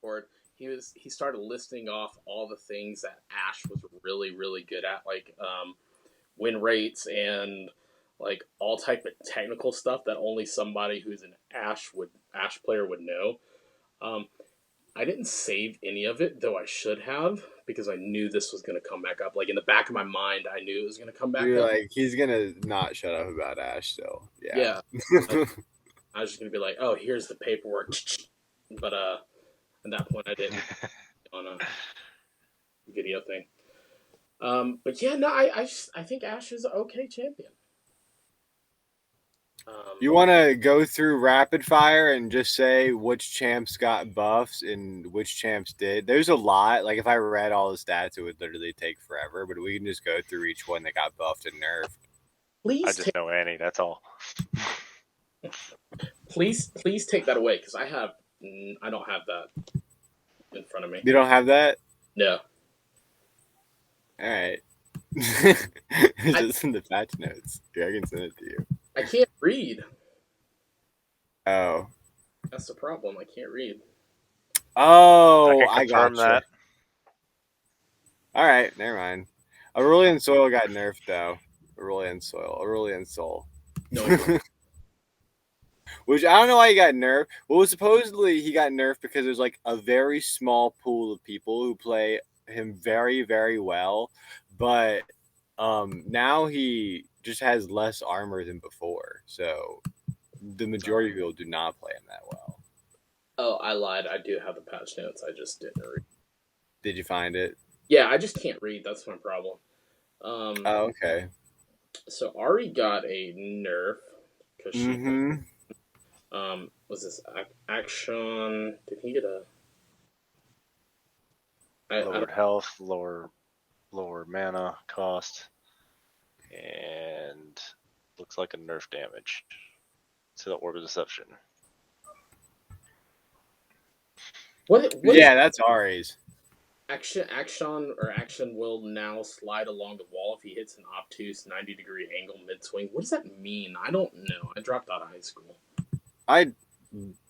board, he started listing off all the things that Ashe was really, really good at, like win rates and like all type of technical stuff that only somebody who's an Ashe player would know. I didn't save any of it, though I should have, because I knew this was going to come back up. Like in the back of my mind, I knew it was going to come back up. Like, he's going to not shut up about Ashe still. Yeah. I was just going to be like, oh, here's the paperwork. But at that point, I didn't on a video thing. But yeah, no, I think Ashe is an okay champion. You want to go through rapid fire and just say which champs got buffs and which champs did? There's a lot. Like, if I read all the stats, it would literally take forever. But we can just go through each one that got buffed and nerfed. I just know Annie. That's all. Please take that away, because I don't have that in front of me. You don't have that? No. All right. It's just in the patch notes. Yeah, I can send it to you. I can't read. Oh. That's the problem. I can't read. Oh, I got that. All right, never mind. Aurelian Soil got nerfed, though. Aurelian Soul. No. which I don't know why he got nerfed. Well, supposedly he got nerfed because there's like a very small pool of people who play him very, very well, but now he just has less armor than before, so the majority of people do not play him that well. Oh, I lied. I do have the patch notes. I just didn't read. Did you find it? Yeah, I just can't read. That's my problem. Oh, okay. So Ari got a nerf because she was this action? Did he get a Lowered health, lower mana cost, and looks like a nerf damage to the Orb of Deception. What yeah, that's Ari's. Action will now slide along the wall if he hits an obtuse 90-degree angle mid-swing. What does that mean? I don't know. I dropped out of high school. I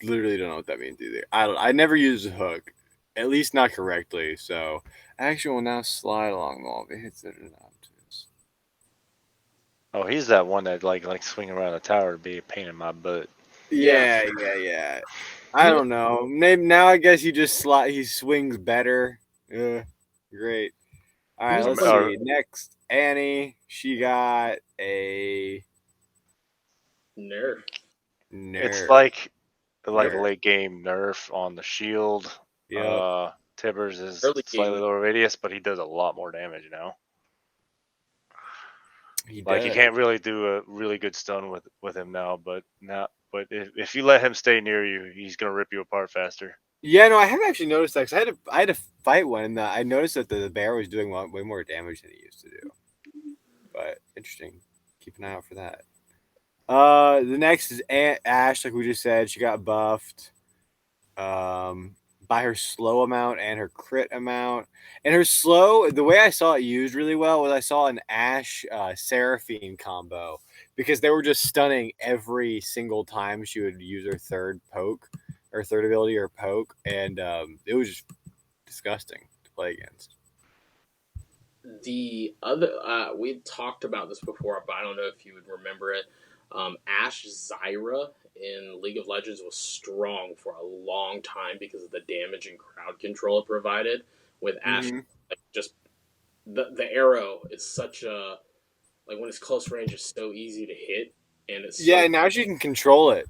literally don't know what that means either. I never used a hook, at least not correctly. So action will now slide along the wall if it hits it an obtuse. Oh, he's that one that like swinging around the tower to be a pain in my butt. Yeah. I don't know. Maybe now I guess he just he swings better. Great. All right, let's see. Next, Annie. She got a nerf. It's like late game nerf on the shield. Yeah. Tibbers is slightly lower radius, but he does a lot more damage now. You can't really do a really good stun with him now, but if you let him stay near you, he's gonna rip you apart faster. Yeah, no, I haven't actually noticed that because I had to fight one, and I noticed that the bear was doing way more damage than he used to do. But interesting. Keep an eye out for that. The next is Ash, like we just said. She got buffed by her slow amount and her crit amount. And her slow, the way I saw it used really well was I saw an Ash Seraphine combo because they were just stunning every single time she would use her third poke. Or third ability or poke, and it was just disgusting to play against. The other, we talked about this before, but I don't know if you would remember it. Ash Zyra in League of Legends was strong for a long time because of the damage and crowd control it provided. With Ash, like just the arrow is such a when it's close range, it's so easy to hit, and it's now she can control it.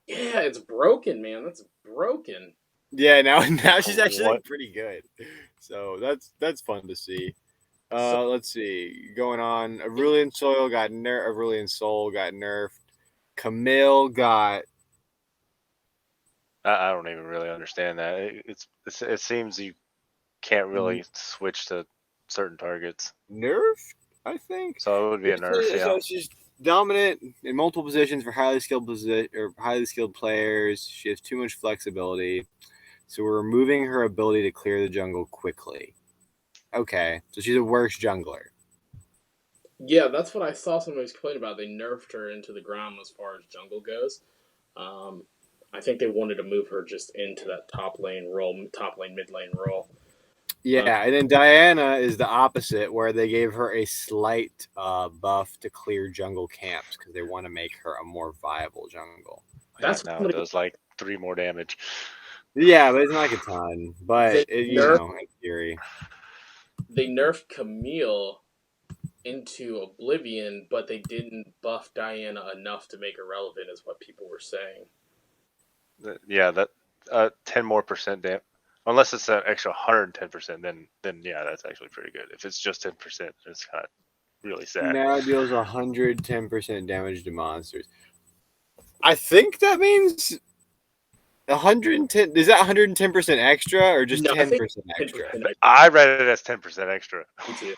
Yeah, it's broken, man. That's broken. Yeah, now she's actually pretty good. So that's fun to see. Let's see. Going on. Aurelian Soul got nerfed. Camille got. I don't even really understand that. It seems you can't really switch to certain targets. Nerfed, I think. So it would be a nerf. Yeah. So she's dominant in multiple positions for highly skilled players. She has too much flexibility, so we're removing her ability to clear the jungle quickly. Okay, so she's a worse jungler. Yeah, that's what I saw somebody complain about. They nerfed her into the ground as far as jungle goes. I think they wanted to move her just into that top lane, mid lane role. Yeah, and then Diana is the opposite, where they gave her a slight buff to clear jungle camps because they want to make her a more viable jungle. That's now it does like 3 more damage. Yeah, but it's not like a ton. But in theory, they nerfed Camille into oblivion, but they didn't buff Diana enough to make her relevant, is what people were saying. Yeah, that 10 more % damage. Unless it's an extra 110%, then yeah, that's actually pretty good. If it's just 10%, it's kind of really sad. Now it deals 110% damage to monsters. I think that means 110. Is that 110% extra or just 10% extra? I read it as 10% extra. Me too.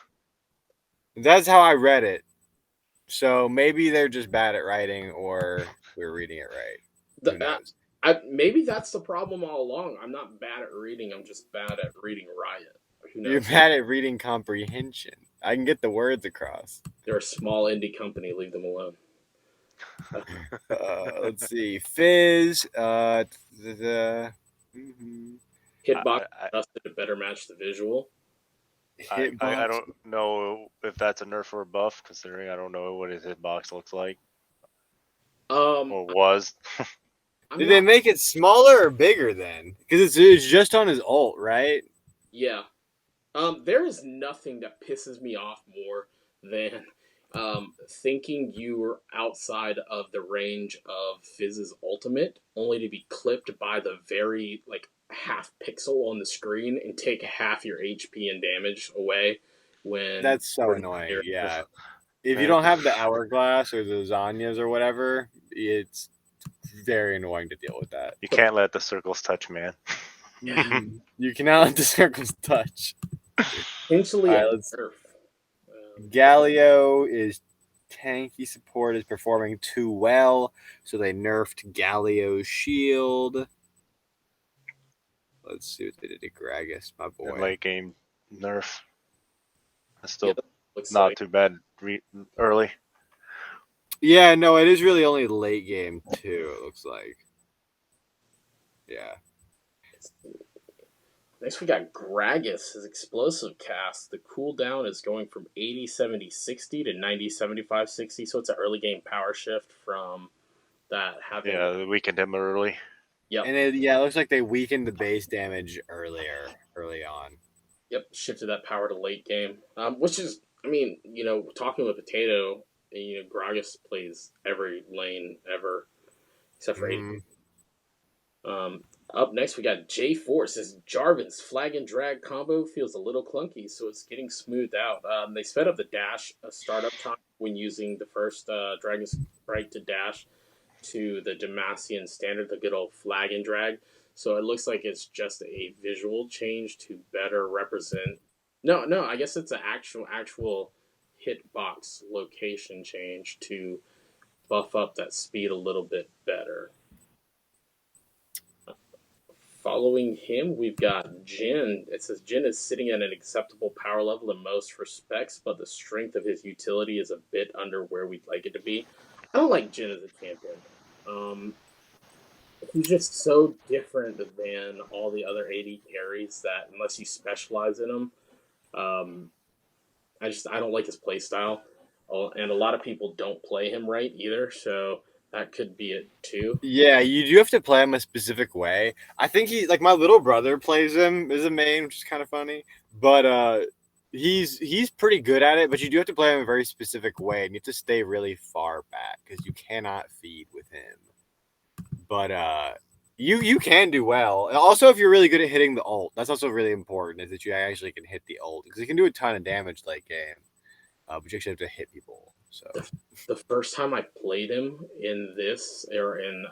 That's how I read it. So maybe they're just bad at writing, or we're reading it right. Who knows? Maybe that's the problem all along. I'm not bad at reading. I'm just bad at reading Riot. You're bad at reading comprehension. I can get the words across. They're a small indie company. Leave them alone. Let's see. Fizz. Hitbox adjusted to better match the visual. I don't know if that's a nerf or a buff, considering I don't know what his hitbox looks like. Or was. I'm Did they not. make it smaller or bigger then? Because it's just on his ult, right? Yeah. There is nothing that pisses me off more than thinking you were outside of the range of Fizz's ultimate, only to be clipped by the very like half pixel on the screen and take half your HP and damage away when That's so we're annoying. near. Yeah. If you Man, don't have the hourglass or the Zanyas or whatever, it's very annoying to deal with that. you can't let the circles touch, man. You cannot let the circles touch. All Potentially a right, let's. nerf. Galio is tanky support is performing too well, so they nerfed Galio's shield. Let's see what they did to Gragas, my And boy. late game nerf. That's Yeah, still looks not like too bad early. Yeah, no, it is really only late game too. It looks like. Yeah. next we got Gragas, his explosive cast. The cooldown is going from 80 70 60 to 90 75 60, so it's an early game power shift from that having. Yeah, we weakened him early. Yep. And it looks like they weakened the base damage early on. Yep, shifted that power to late game, which is, I mean, talking with Potato, Gragas plays every lane ever except for 80. Mm-hmm. Up next, we got J Force. This Jarvan's flag and drag combo feels a little clunky, so it's getting smoothed out. They sped up the dash startup time when using the first Dragon Sprite to dash to the Demacian standard, the good old flag and drag. So it looks like it's just a visual change to better represent. No, I guess it's an actual hitbox location change to buff up that speed a little bit better. Following him, we've got Jin. It says Jin is sitting at an acceptable power level in most respects, but the strength of his utility is a bit under where we'd like it to be. I don't like Jin as a champion. He's just so different than all the other AD carries that unless you specialize in him, um, I don't like his play style. And a lot of people don't play him right either, so that could be it too. Yeah, you do have to play him a specific way. I think he like my little brother plays him as a main, which is kind of funny. But he's pretty good at it, but you do have to play him a very specific way, and you have to stay really far back because you cannot feed with him. But you can do well. And also, if you're really good at hitting the ult, that's also really important. Is that you actually can hit the ult because you can do a ton of damage late game, but you actually have to hit people. So The first time I played him in this or in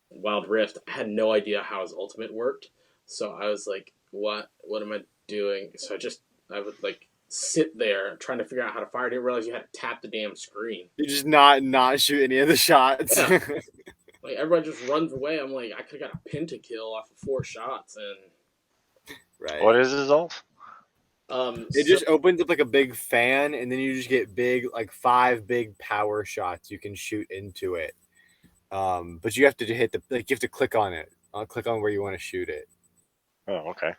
Wild Rift, I had no idea how his ultimate worked. So I was like, What am I doing?" So I would like sit there trying to figure out how to fire. I didn't realize you had to tap the damn screen. you just not shoot any of the shots. Yeah. Like everyone just runs away. I'm like, I could have got a pentakill off of 4 shots, and Right. What is his ult? It just opens up like a big fan, and then you just get big, like 5 big power shots you can shoot into it. But you have to hit you have to click on it. Click on where you want to shoot it. Oh, okay.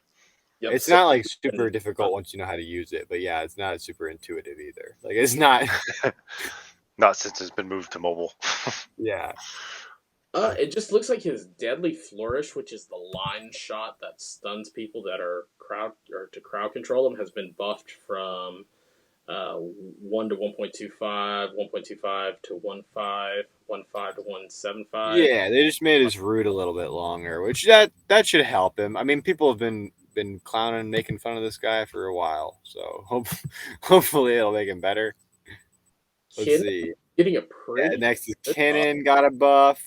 yep, It's not like super difficult once you know how to use it, but yeah, it's not super intuitive either. Like it's not. Not since it's been moved to mobile. Yeah. It just looks like his deadly flourish, which is the line shot that stuns people that are crowd control them, has been buffed from 1 to 1.25, 1.25 to 1.5, 1.5 to 1.75. Yeah, they just made his route a little bit longer, which that should help him. I mean, people have been clowning and making fun of this guy for a while, so hopefully it'll make him better. Let's see. Getting a pretty. Next is Kennen got a buff.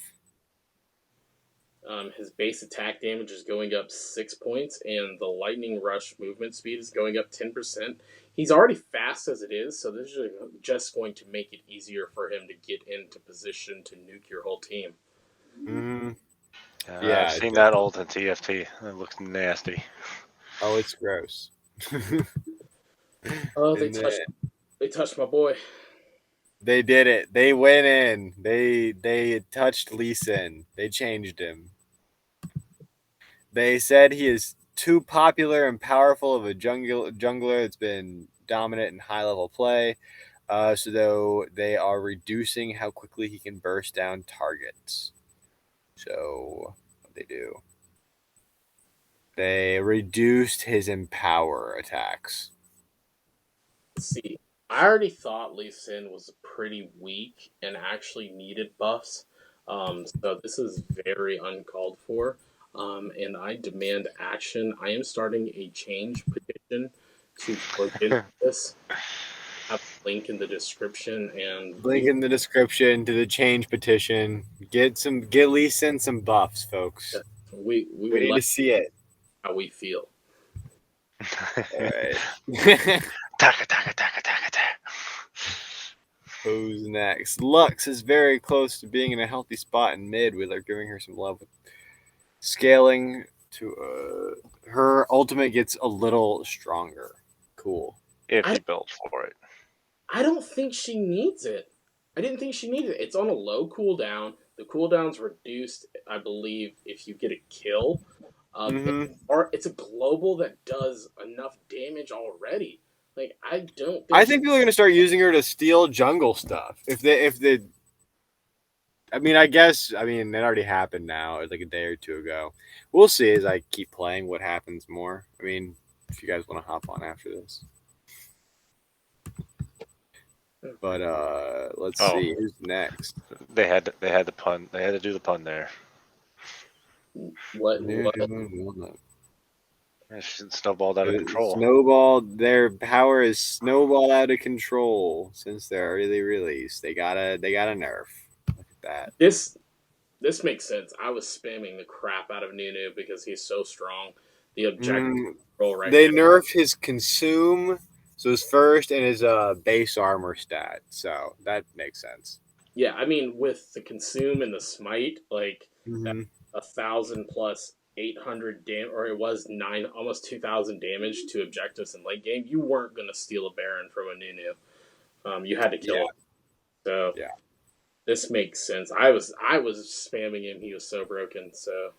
His base attack damage is going up 6 points, and the lightning rush movement speed is going up 10%. He's already fast as it is, so this is just going to make it easier for him to get into position to nuke your whole team. Mm-hmm. Yeah, I've seen that ult in TFT. It looks nasty. Oh, it's gross. Oh, they touched my boy. They did it. They went in. They touched Lee Sin. They changed him. They said he is too popular and powerful of a jungler that's been dominant in high level play. So though they are reducing how quickly he can burst down targets. So what they do? They reduced his empower attacks. Let's see. I already thought Lee Sin was pretty weak and actually needed buffs. So this is very uncalled for. And I demand action. I am starting a change petition to look into this. I have a link in the description, and Link in the description to the change petition. Get Lee Sin some buffs, folks. we We would need like to see it. how we feel. All right. Taka, taka, taka, taka, taka. Who's next? Lux is very close to being in a healthy spot in mid. We are giving her some love. Scaling to her ultimate gets a little stronger. Cool. If I you build for it. I don't think she needs it. I didn't think she needed it. It's on a low cooldown. The cooldown's reduced, I believe, if you get a kill. It's a global that does enough damage already. Like I don't. I think people are gonna start using her to steal jungle stuff. If they, I mean, I guess, it already happened now, like a day or two ago. We'll see as I keep playing what happens more. I mean, if you guys want to hop on after this. But let's see who's next. They had the pun. They had to do the pun there. What? She snowballed out of control. Their power is snowballed out of control since they're early release. They got a nerf. Look at that. This makes sense. I was spamming the crap out of Nunu because he's so strong. The objective control right They now. nerfed his consume, so his first and his base armor stat. So that makes sense. Yeah, I mean with the consume and the smite, like 1,000 plus 800 damage, or it was almost 2,000 damage to objectives in late game. You weren't going to steal a Baron from a Nunu. You had to kill him. So this makes sense. I was spamming him. He was so broken. So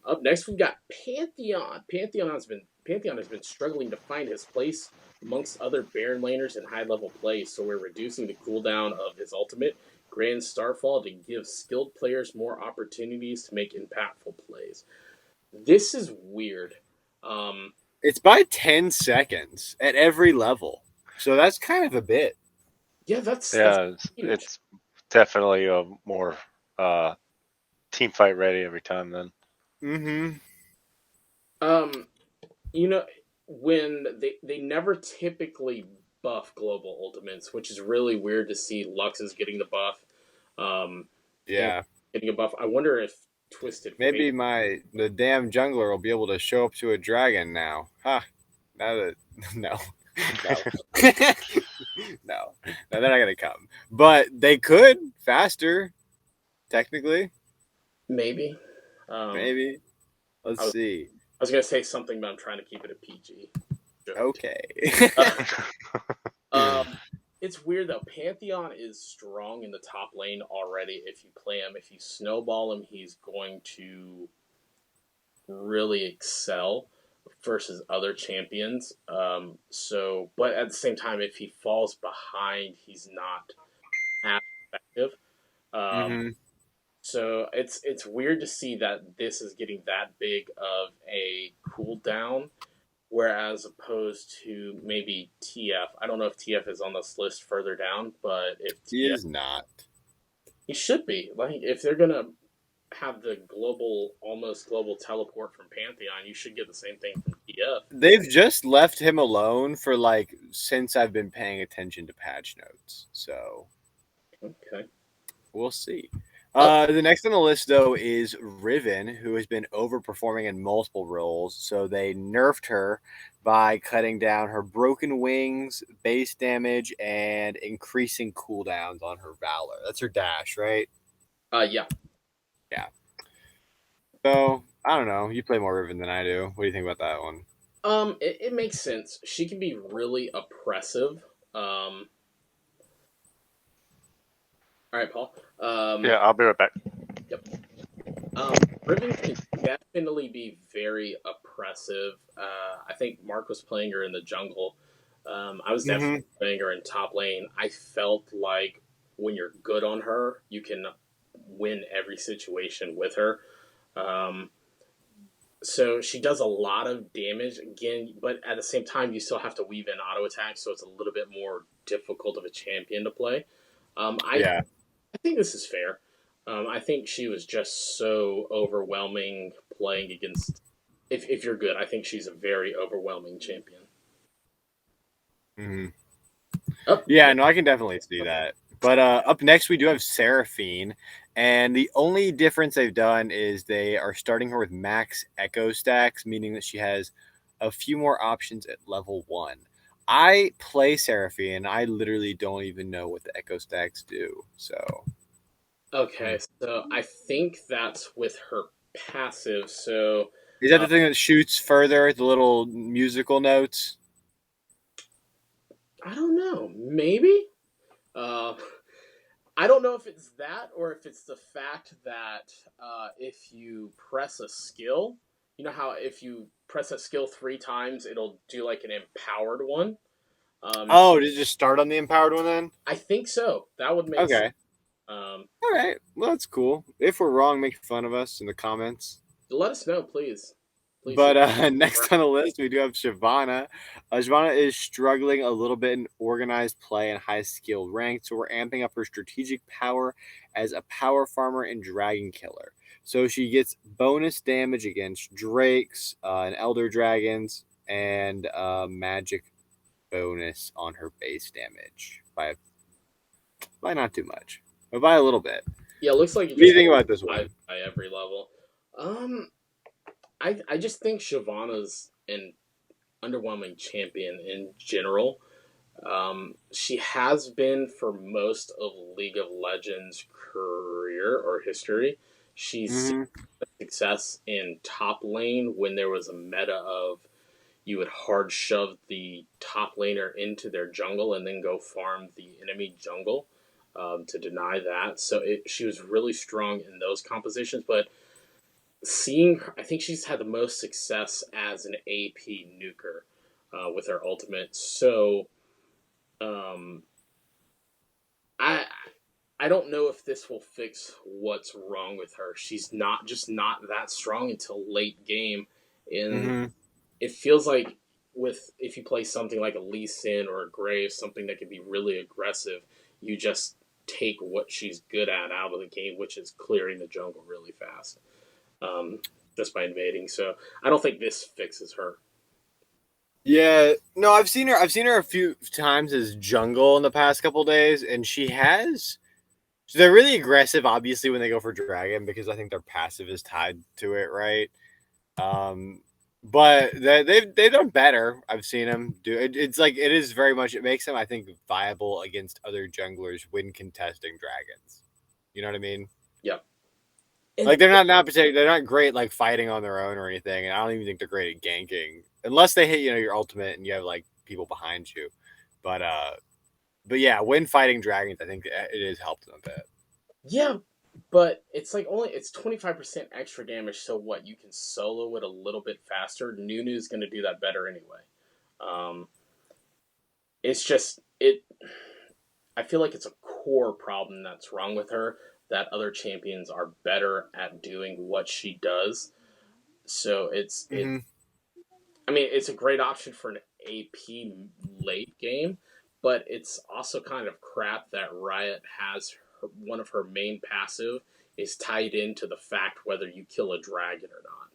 up next we've got Pantheon. Pantheon has been struggling to find his place amongst other Baron laners in high level play. So we're reducing the cooldown of his ultimate Grand Starfall to give skilled players more opportunities to make impactful plays. This is weird. It's by 10 seconds at every level. So that's kind of a bit. Yeah, that's it's definitely a more team fight ready every time then. When they never typically buff global ultimates, which is really weird to see. Lux is getting the buff. Getting a buff. I wonder if Twisted Maybe the damn jungler will be able to show up to a dragon now. No. No, they're not gonna come. But they could faster, technically. Maybe. Maybe. Let's see. I was gonna say something, but I'm trying to keep it a PG. Okay. It's weird though. Pantheon is strong in the top lane already. If you play him, if you snowball him, he's going to really excel versus other champions. But at the same time, if he falls behind, he's not as effective. So it's weird to see that this is getting that big of a cooldown. Whereas opposed to maybe TF, I don't know if TF is on this list further down, but if he is not, he should be. Like if they're gonna have the almost global teleport from Pantheon, you should get the same thing from TF. They've just left him alone for since I've been paying attention to patch notes. So, okay, we'll see. The next on the list, though, is Riven, who has been overperforming in multiple roles. So they nerfed her by cutting down her broken wings, base damage, and increasing cooldowns on her Valor. That's her dash, right? Yeah. Yeah. So, I don't know. You play more Riven than I do. What do you think about that one? It makes sense. She can be really oppressive. All right, Paul. Yeah, I'll be right back. Yep. Riven can definitely be very oppressive. I think Mark was playing her in the jungle. I was definitely playing her in top lane. I felt like when you're good on her, you can win every situation with her. Um, so she does a lot of damage again, but at the same time, you still have to weave in auto attacks, so it's a little bit more difficult of a champion to play. Yeah. I think this is fair. I think she was just so overwhelming playing against. If you're good, I think she's a very overwhelming champion. Mm-hmm. Oh, Yeah, no, I can definitely see that. But up next, we do have Seraphine. And the only difference they've done is they are starting her with max echo stacks, meaning that she has a few more options at level 1. I play Seraphine, and I literally don't even know what the echo stacks do. So, okay. So I think that's with her passive. So is that the thing that shoots further, the little musical notes? I don't know. Maybe. Uh, I don't know if it's that or if it's the fact that if you press a skill, you know how if you press a skill 3 times, it'll do like an empowered one. Oh, did it just start on the empowered one then? I think so. That would make sense. Okay. Um, All right. Well, that's cool. If we're wrong, make fun of us in the comments. let us know, please. Please But do. next on the list, we do have Shyvana. Shyvana is struggling a little bit in organized play and high skilled rank, so we're amping up her strategic power as a power farmer and dragon killer. So she gets bonus damage against drakes and elder dragons, and magic bonus on her base damage by not too much, but by a little bit. Yeah, it looks like you What do you just think about this by, one? by every level. Um, I just think Shyvana's an underwhelming champion in general. She has been for most of League of Legends' career or history. She's seen Mm-hmm. success in top lane when there was a meta of you would hard shove the top laner into their jungle and then go farm the enemy jungle to deny that. So she was really strong in those compositions, but seeing her, I think she's had the most success as an AP nuker with her ultimate. So um, I I don't know if this will fix what's wrong with her. She's not that strong until late game, and Mm-hmm. it feels like with if you play something like a Lee Sin or a Graves, something that can be really aggressive, you just take what she's good at out of the game, which is clearing the jungle really fast, just by invading. So I don't think this fixes her. Yeah, no, I've seen her. I've seen her a few times as jungle in the past couple days, and she has. So they're really aggressive, obviously, when they go for dragon because I think their passive is tied to it, right? Um, but they've done better. I've seen them do it. It's like it is very much. It makes them, I think, viable against other junglers when contesting dragons. You know what I mean? Yep. And Like they're not great like fighting on their own or anything, and I don't even think they're great at ganking unless they hit your ultimate and you have like people behind you. But yeah, when fighting dragons, I think it is helped them a bit. yeah, but it's like only it's 25% extra damage. So what? You can solo it a little bit faster. Nunu's going to do that better anyway. Um, it's just it. I feel like it's a core problem that's wrong with her. That other champions are better at doing what she does. So it. Mm-hmm. I mean, it's a great option for an AP late game, but it's also kind of crap that Riot has one of her main passive is tied into the fact whether you kill a dragon or not.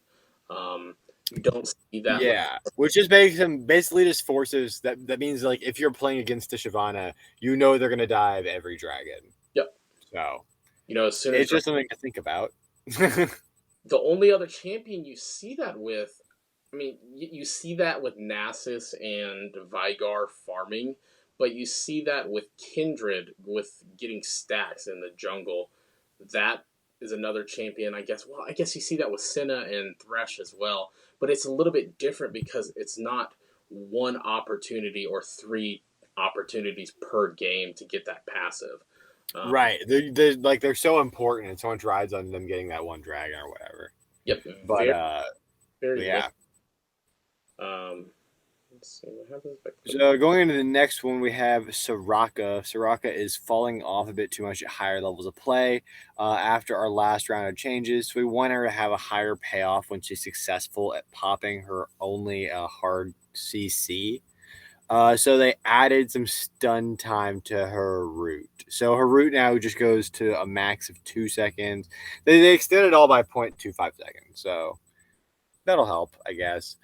You don't see that with. Yeah, which just makes them basically just forces that. That means like if you're playing against the Shyvana, you know they're gonna die of every dragon. Yep. So As soon as it's just something to think about. the only other champion you see that with, I mean, you see that with Nasus and Vigar farming, but you see that with Kindred with getting stacks in the jungle. That is another champion, I guess. Well, I guess you see that with Senna and Thresh as well, but it's a little bit different because it's not one opportunity or 3 opportunities per game to get that passive. Right. They're so important and so much rides on them getting that one dragon or whatever. Yep, But very very yeah. limited. Let's see what happens. So going into the next one, we have Soraka. Soraka is falling off a bit too much at higher levels of play after our last round of changes. So we want her to have a higher payoff when she's successful at popping her only hard CC. So they added some stun time to her root. So her root now just goes to a max of 2 seconds. They extended it all by 0.25 seconds. So that'll help, I guess.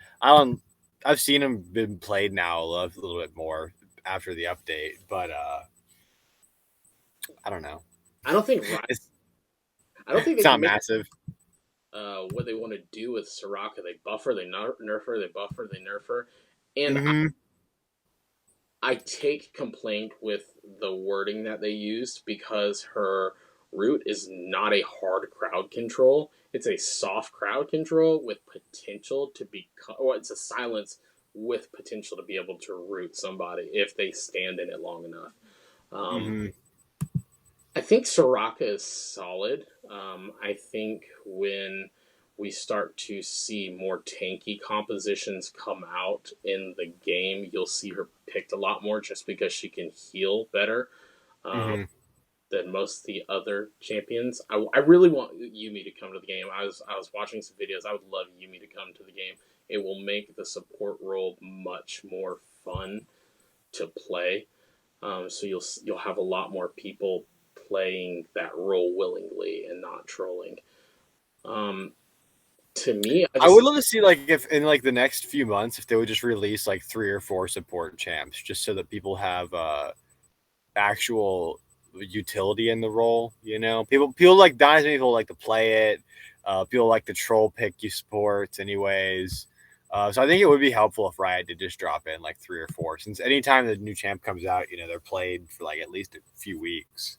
I've seen them been played now a little bit more after the update, but I don't know. I don't think It's they not can make massive. what they want to do with Soraka. They buff her, they nerf her, they buff her, they nerf her, and Mm-hmm. I take complaint with the wording that they used because her root is not a hard crowd control. It's a soft crowd control with potential to become, or it's a silence with potential to be able to root somebody if they stand in it long enough. Mm-hmm. I think Soraka is solid. I think when we start to see more tanky compositions come out in the game, you'll see her picked a lot more just because she can heal better Mm-hmm. than most of the other champions. I really want Yumi to come to the game. I was watching some videos. I would love Yumi to come to the game. It will make the support role much more fun to play. So you'll have a lot more people playing that role willingly and not trolling. To me, I would love to see like if in like the next few months if they would just release like 3 or 4 support champs just so that people have actual utility in the role. You know, people like Dynasty people like to play it. People like to troll pick you sports anyways. So I think it would be helpful if Riot did just drop in like 3 or 4, since anytime the new champ comes out, you know, they're played for like at least a few weeks.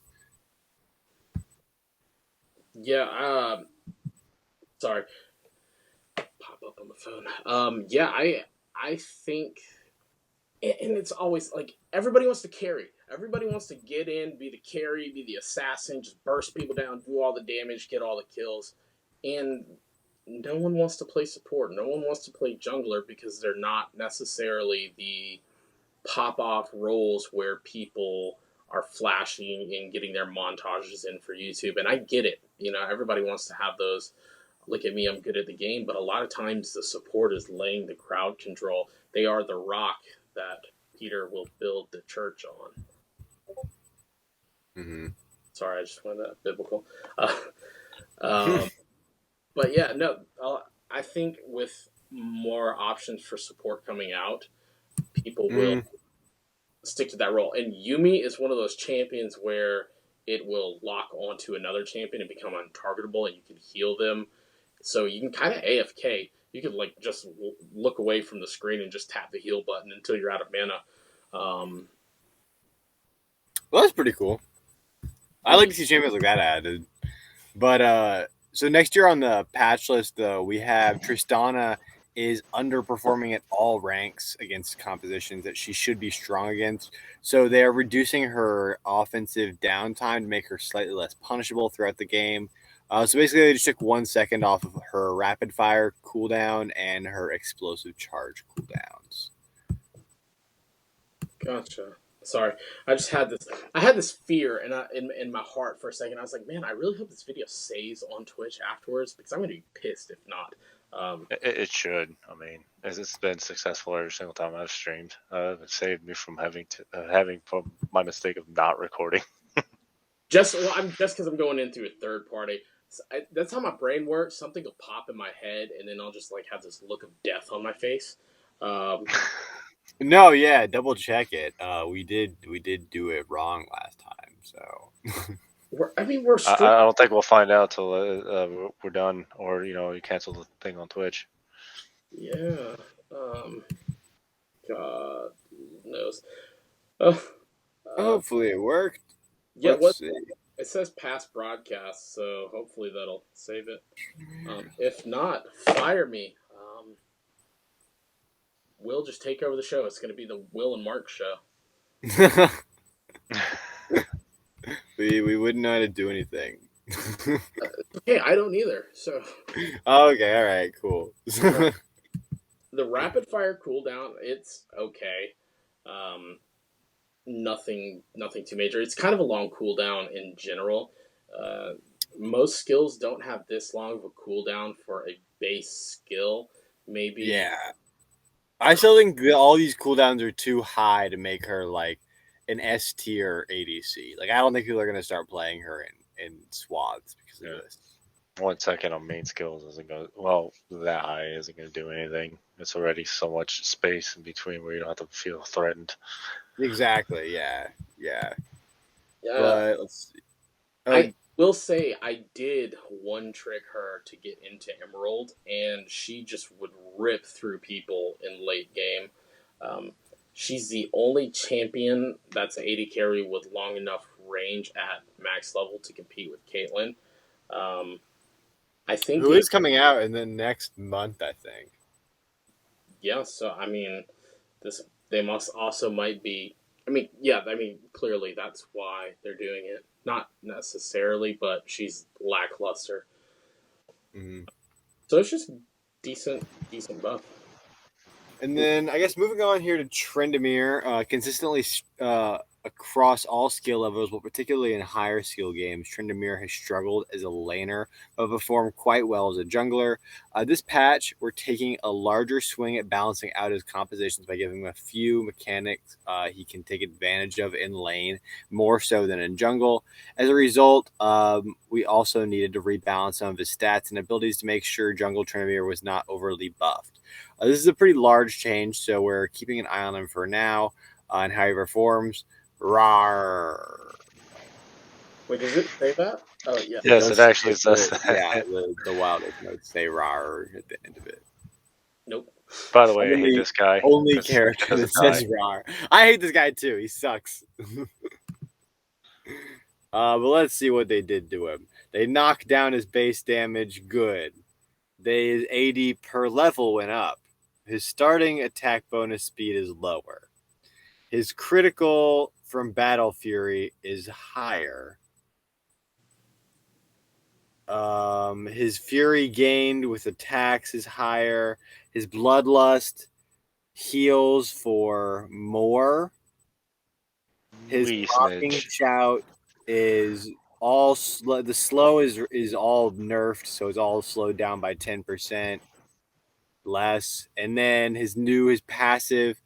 Yeah. Sorry. Pop up on the phone. Yeah. I think, and it's always like everybody wants to carry. Everybody wants to get in, be the carry, be the assassin, just burst people down, do all the damage, get all the kills, and no one wants to play support. No one wants to play jungler because they're not necessarily the pop off roles where people are flashing and getting their montages in for YouTube. And I get it. You know, everybody wants to have those. Look at me, I'm good at the game. But a lot of times the support is laying the crowd control. They are the rock that Peter will build the church on. Mm-hmm. Sorry, I just wanted that biblical. But yeah, no, I think with more options for support coming out, people will stick to that role. And Yumi is one of those champions where it will lock onto another champion and become untargetable, and you can heal them. So you can kind of AFK. You can like just look away from the screen and just tap the heal button until you're out of mana. Well, that's pretty cool. I like to see champions like that added. But so next year on the patch list, we have Tristana is underperforming at all ranks against compositions that she should be strong against. So they are reducing her offensive downtime to make her slightly less punishable throughout the game. So basically, they just took 1 second off of her rapid fire cooldown and her explosive charge cooldowns. Gotcha. Sorry, I just had this. I had this fear in my heart for a second. I was like, man, I really hope this video stays on Twitch afterwards because I'm gonna be pissed if not. It should. I mean, it's been successful every single time I've streamed. It saved me from having from my mistake of not recording. Just because I'm going in through a third party. That's how my brain works. Something will pop in my head, and then I'll just like have this look of death on my face. No, yeah, double check it. We did do it wrong last time, so. we're I don't think we'll find out till we're done, or you cancel the thing on Twitch. Yeah. God knows. Hopefully it worked. Yeah. Let's see. It says past broadcast, so hopefully that'll save it. If not, fire me. Will just take over the show. It's going to be the Will and Mark show. we wouldn't know how to do anything. Okay, I don't either. So. Okay, all right, cool. The rapid fire cooldown, it's okay. Um, nothing too major. It's kind of a long cooldown in general. Uh, most skills don't have this long of a cooldown for a base skill. Maybe Yeah. I still think that all these cooldowns are too high to make her like an S tier ADC. Like I don't think people are gonna start playing her in swaths because of this. 1 second on main skills isn't going to, that high isn't going to do anything. It's already so much space in between where you don't have to feel threatened. Exactly. Yeah. Yeah. uh, But let's see. I will say I did one trick her to get into Emerald, and she just would rip through people in late game. Um, she's the only champion that's an 80 carry with long enough range at max level to compete with Caitlyn. Um, I think who is coming out in the next month, I think. yeah. So I mean, this they must also might be. I mean, yeah. I mean, clearly that's why they're doing it. Not necessarily, but she's lackluster. Mm-hmm. So it's just decent buff. And then I guess moving on here to Tryndamere, consistently across all skill levels, but particularly in higher skill games, Tryndamere has struggled as a laner, but performed quite well as a jungler. This patch, we're taking a larger swing at balancing out his compositions by giving him a few mechanics he can take advantage of in lane, more so than in jungle. As a result, we also needed to rebalance some of his stats and abilities to make sure jungle Tryndamere was not overly buffed. This is a pretty large change, so we're keeping an eye on him for now and how he performs. Rawr. Wait, does it say that? Oh yeah. Yes, it actually says that. Yeah, the wildest notes say rawr at the end of it. Nope. By the way, I hate this guy. Only character that says rawr. I hate this guy too. He sucks. But let's see what they did to him. They knocked down his base damage. Good. His AD per level went up. His starting attack bonus speed is lower. His critical from Battle Fury is higher. His Fury gained with attacks is higher. His Bloodlust heals for more. His Mocking Shout is all the slow is all nerfed, so it's all slowed down by 10% less. And then his passive,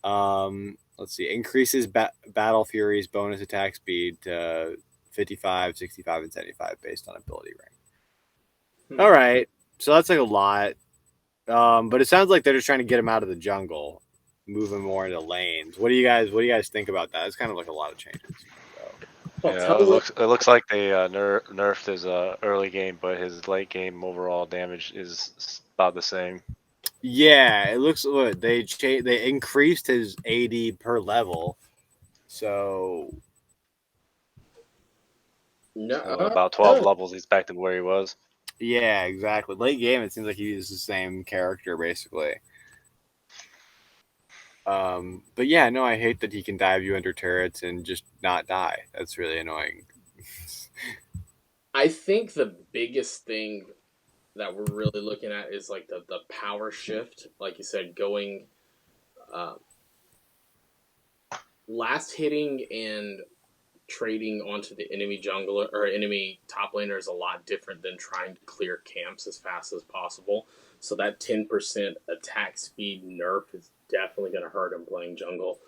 let's see, increases Battle Fury's bonus attack speed to 55, 65, and 75 based on ability rank. All right, so that's like a lot. But it sounds like they're just trying to get him out of the jungle, move him more into lanes. What do you guys think about that? It's kind of like a lot of changes. So. Yeah, it looks like they nerfed his early game, but his late game overall damage is about the same. Yeah, it looks good. They increased his AD per level, so no, about 12 levels. He's back to where he was. Yeah, exactly. Late game, it seems like he's the same character basically. But yeah, no, I hate that he can dive you under turrets and just not die. That's really annoying. I think the biggest thing that we're really looking at is like the power shift, like you said, going last hitting and trading onto the enemy jungler or enemy top laner is a lot different than trying to clear camps as fast as possible. So that 10% attack speed nerf is definitely going to hurt him playing jungle.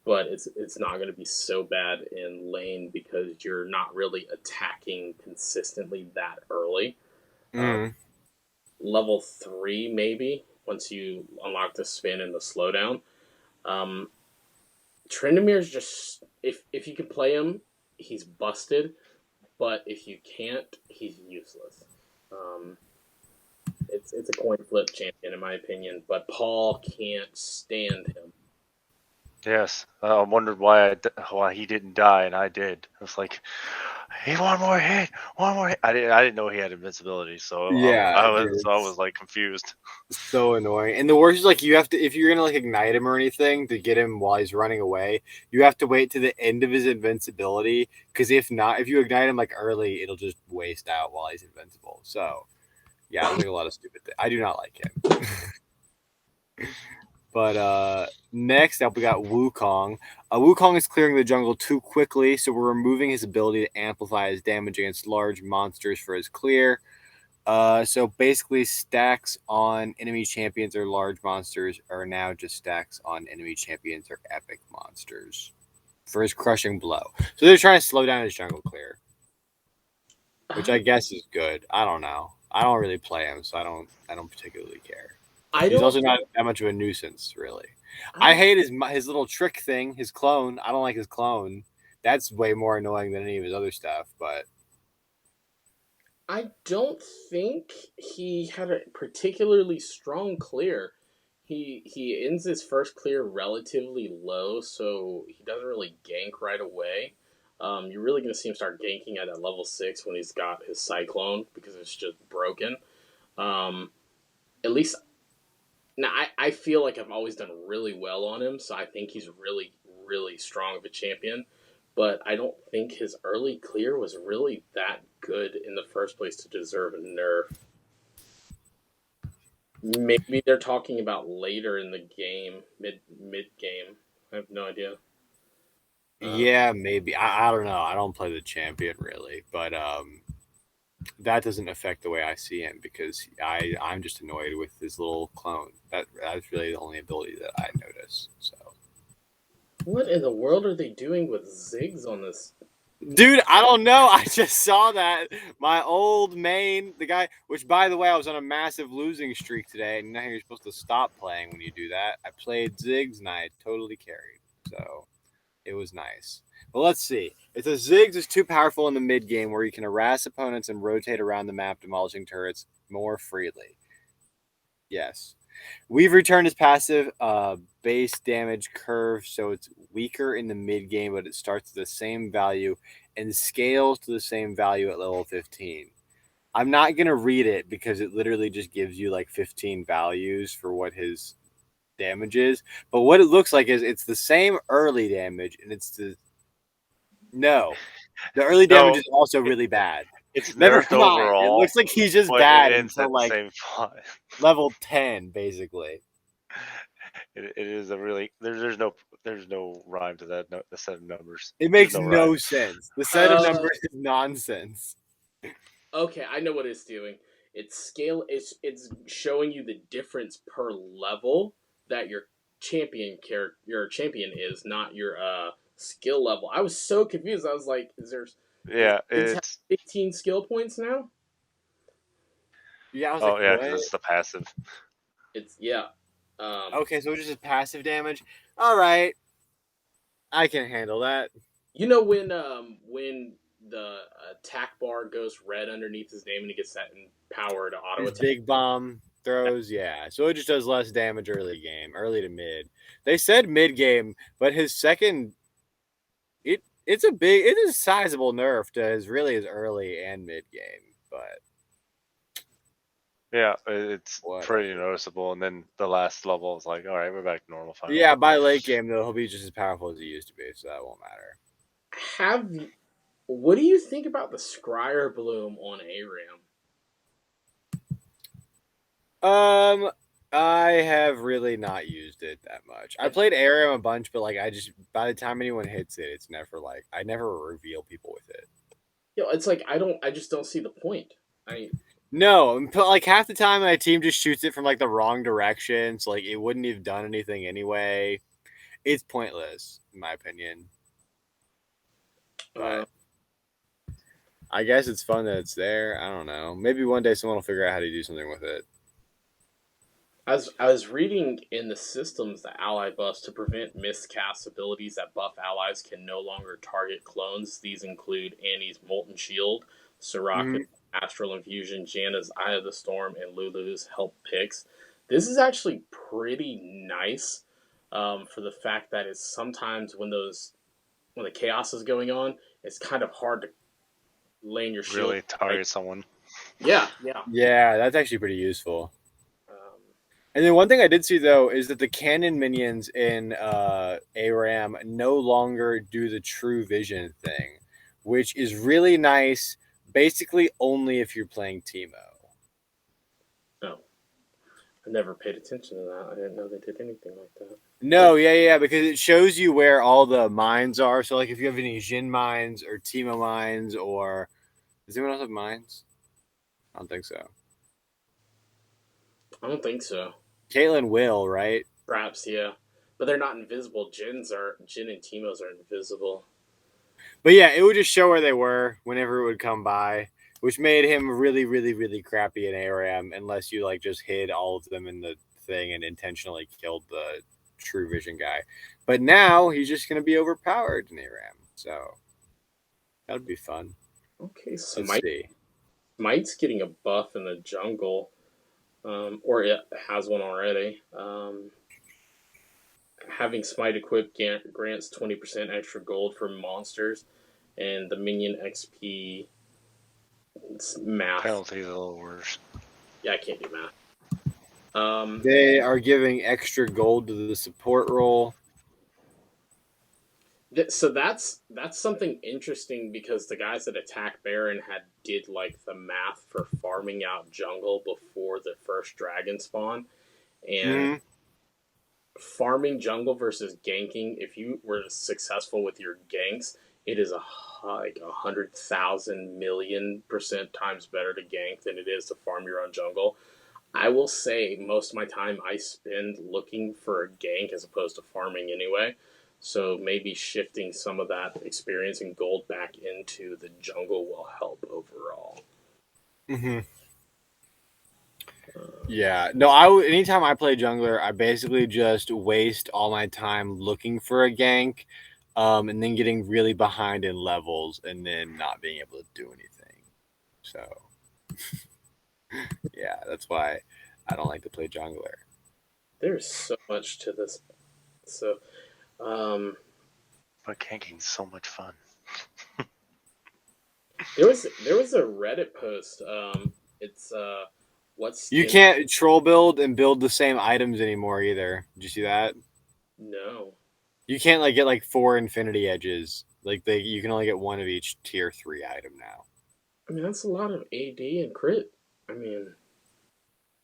But it's not going to be so bad in lane because you're not really attacking consistently that early. Level 3 maybe once you unlock the spin and the slowdown. Tryndamere's just if you can play him, he's busted. But if you can't, he's useless. It's a coin flip champion in my opinion. But Paul can't stand him. Yes, I wondered why he didn't die and I did. I was like, hey, one more hit. I didn't know he had invincibility, so yeah, I was like confused. So annoying. And the worst is like you have to, if you're gonna like ignite him or anything to get him while he's running away, you have to wait to the end of his invincibility. Because if not, if you ignite him like early, it'll just waste out while he's invincible. So Yeah, there's like a lot of stupid things. I do not like him. But next up, we got Wukong. Wukong is clearing the jungle too quickly, so we're removing his ability to amplify his damage against large monsters for his clear. So basically, stacks on enemy champions or large monsters are now just stacks on enemy champions or epic monsters for his crushing blow. So they're trying to slow down his jungle clear, which I guess is good. I don't know. I don't really play him, so I don't particularly care. I He's don't. also not that much of a nuisance, really. I I don't hate his little trick thing, his clone. I don't like his clone. That's way more annoying than any of his other stuff. But I don't think he had a particularly strong clear. He ends his first clear relatively low, so he doesn't really gank right away. You're really going to see him start ganking at level 6 when he's got his Cyclone, because it's just broken. Um, at least, now I feel like I've always done really well on him, so I think he's really, really strong of a champion. But I don't think his early clear was really that good in the first place to deserve a nerf. Maybe they're talking about later in the game, mid game. I have no idea. yeah, maybe I don't know. I don't play the champion really, but that doesn't affect the way I see him because I'm just annoyed with his little clone. That's really the only ability that I notice. So. What in the world are they doing with Ziggs on this? Dude, I don't know. I just saw that. My old main, the guy, which by the way, I was on a massive losing streak today, and now you're supposed to stop playing when you do that. I played Ziggs and I totally carried. So it was nice. But let's see. It's a Ziggs is too powerful in the mid game where you can harass opponents and rotate around the map, demolishing turrets more freely. Yes. We've returned his passive base damage curve, so it's weaker in the mid game, but it starts at the same value and scales to the same value at level 15. I'm not going to read it because it literally just gives you like 15 values for what his damage is. But what it looks like is it's the same early damage, and it's the. No. The early damage No, is also really bad. it's Never nerfed mind. It overall, looks like he's just but bad it ends until at the like same spot. level 10, basically. It is a really there's no rhyme to that the set of numbers. It There's makes no no rhyme. sense. The set of numbers is nonsense. Okay, I know what it's doing. It's scale. It's showing you the difference per level that your champion is, not your skill level. I was so confused. I was like, does Yeah, Ziggs have it's 15 skill points now? Yeah, I was like, oh yeah, because what? it's the passive. It's yeah. Um, Okay, so it's just passive damage. All right, I can handle that. you know when the attack bar goes red underneath his name and he gets that power to auto His attack. big bomb throws, yeah. So it just does less damage early game, early to mid. They said mid game, but his second, it is a sizable nerf to his early and mid game. But Yeah, it's whatever. pretty noticeable. And then the last level is like, all right, we're back to normal finally. Yeah, by late game though, he'll be just as powerful as he used to be, so that won't matter. What do you think about the Scryer Bloom on ARAM? I have really not used it that much. I played Aram a bunch, but like I just by the time anyone hits it, it's never like I never reveal people with it. It's like I just don't see the point. I No, but like half the time my team just shoots it from like the wrong direction, so like it wouldn't have done anything anyway. It's pointless, in my opinion. uh, But I guess it's fun that it's there. I don't know. Maybe one day someone will figure out how to do something with it. I was reading in the systems the ally buffs to prevent miscast abilities that buff allies can no longer target clones. These include Annie's Molten Shield, Soraka's Mm-hmm. Astral Infusion, Janna's Eye of the Storm, and Lulu's Help Picks. This is actually pretty nice for the fact that it's sometimes when the chaos is going on, it's kind of hard to lane your shield. really target someone. Yeah. Yeah, that's actually pretty useful. Um, And then one thing I did see though is that the cannon minions in ARAM no longer do the true vision thing, which is really nice. Basically, only if you're playing Teemo. Oh, I never paid attention to that. I didn't know they did anything like that. No, yeah, because it shows you where all the mines are. So, like, if you have any Jin mines or Timo mines, or does anyone else have mines? I don't think so. I don't think so. Caitlyn will, right? Perhaps, yeah. But they're not invisible. Jin and Teemos are invisible. But yeah, it would just show where they were whenever it would come by, which made him really, really, really crappy in ARM unless you like just hid all of them in the thing and intentionally killed the True Vision guy. But now he's just going to be overpowered in ARM, so that'd be fun. Okay, Let's see. Smite's getting a buff in the jungle, or it has one already. Having Smite equipped grants 20% extra gold for monsters, and the minion XP math. Penalty's a little worse. Yeah, I can't do math. They are giving extra gold to the support role. So that's something interesting because the guys that attack Baron did like the math for farming out jungle before the first dragon spawn, and farming jungle versus ganking. If you were successful with your ganks, it is like 100,000 million% times better to gank than it is to farm your own jungle. I will say most of my time I spend looking for a gank as opposed to farming anyway. So maybe shifting some of that experience and gold back into the jungle will help overall. Mm-hmm. Yeah. No, anytime I play jungler, I basically just waste all my time looking for a gank, and then getting really behind in levels and then not being able to do anything. So, yeah, that's why I don't like to play jungler. There's so much to this. So, but ganking's so much fun. there was a Reddit post. It's You can't troll build and build the same items anymore either. Did you see that? No. You can't like get like 4 infinity edges. Like you can only get one of each tier 3 item now. I mean, that's a lot of AD and crit. I mean,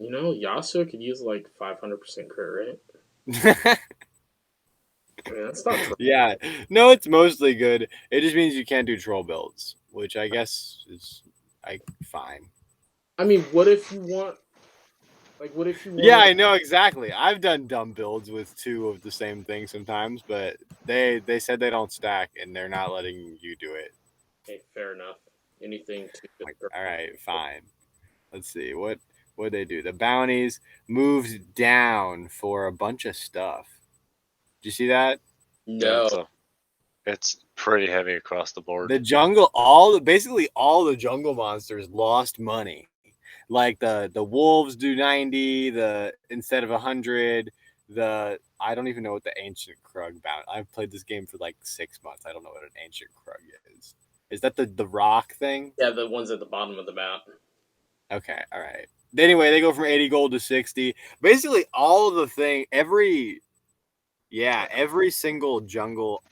Yasuo could use like 500% crit rate. I mean, that's not true. Yeah. No, it's mostly good. It just means you can't do troll builds, which I guess is fine. I mean, what if you want? Like, what if you want? Yeah, I know exactly. I've done dumb builds with 2 of the same thing sometimes, but they said they don't stack and they're not letting you do it. Okay, fair enough. Anything to all right, fine. Let's see what they do. The bounties moved down for a bunch of stuff. Did you see that? No. Yeah, it's pretty heavy across the board. The jungle, basically all the jungle monsters lost money. Like the wolves do 90, instead of 100. I don't even know what the ancient Krug bounty. I've played this game for like 6 months. I don't know what an ancient Krug is. Is that the rock thing? Yeah, the ones at the bottom of the map. Okay, all right. Anyway, they go from 80 gold to 60. Basically, all of the thing, every single jungle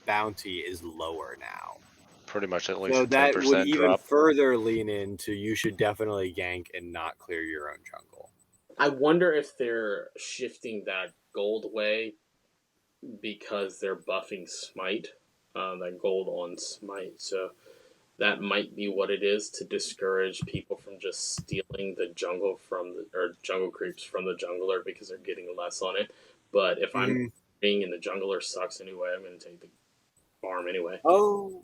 bounty is lower now. Pretty much at least so that 10% would even drop. further lean into you should definitely gank and not clear your own jungle. I wonder if they're shifting that gold way because they're buffing Smite, that gold on Smite. So that might be what it is to discourage people from just stealing the jungle or jungle creeps from the jungler because they're getting less on it. But if I'm being in the jungler sucks anyway, I'm going to take the farm anyway. Oh,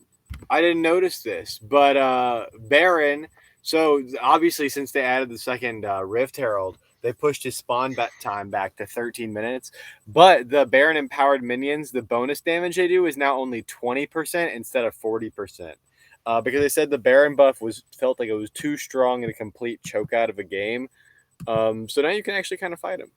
I didn't notice this, but Baron. So obviously, since they added the second Rift Herald, they pushed his spawn time back to 13 minutes. But the Baron empowered minions, the bonus damage they do is now only 20% instead of 40%. Because they said the Baron buff felt like it was too strong and a complete choke out of a game. So now you can actually kind of fight him.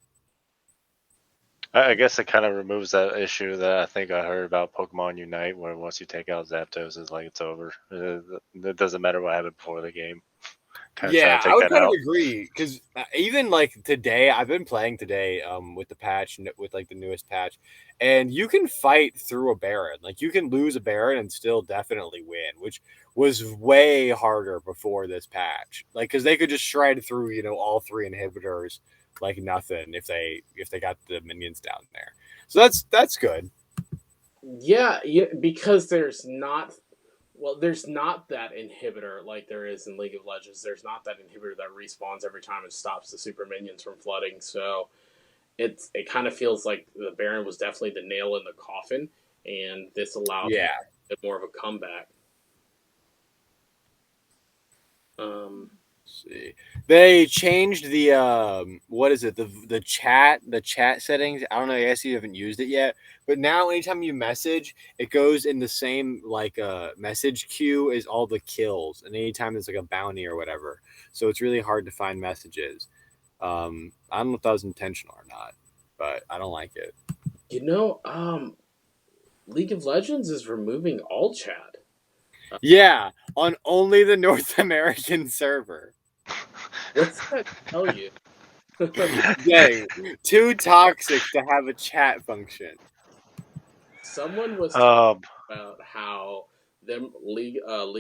I guess it kind of removes that issue that I think I heard about Pokemon Unite, where once you take out Zapdos, it's like it's over. It doesn't matter what happened before the game. Yeah, I would kind of agree because even like today, I've been playing today with the patch, with like the newest patch, and you can fight through a Baron. Like you can lose a Baron and still definitely win, which was way harder before this patch. Like, because they could just shred through, all 3 inhibitors like nothing if they got the minions down there. So that's good. Yeah, because there's not that inhibitor like there is in League of Legends. There's not that inhibitor that respawns every time and stops the super minions from flooding. So it kind of feels like the Baron was definitely the nail in the coffin, and this allowed him a bit more of a comeback. Let's see, they changed the what is it, the chat settings. I don't know, I guess you haven't used it yet, but now anytime you message, it goes in the same like message queue as all the kills, and anytime there's like a bounty or whatever, so it's really hard to find messages. I don't know if that was intentional or not, but I don't like it. League of Legends is removing all chat. Yeah, on only the North American server. What's that tell you? Dang, too toxic to have a chat function. Someone was talking about how League of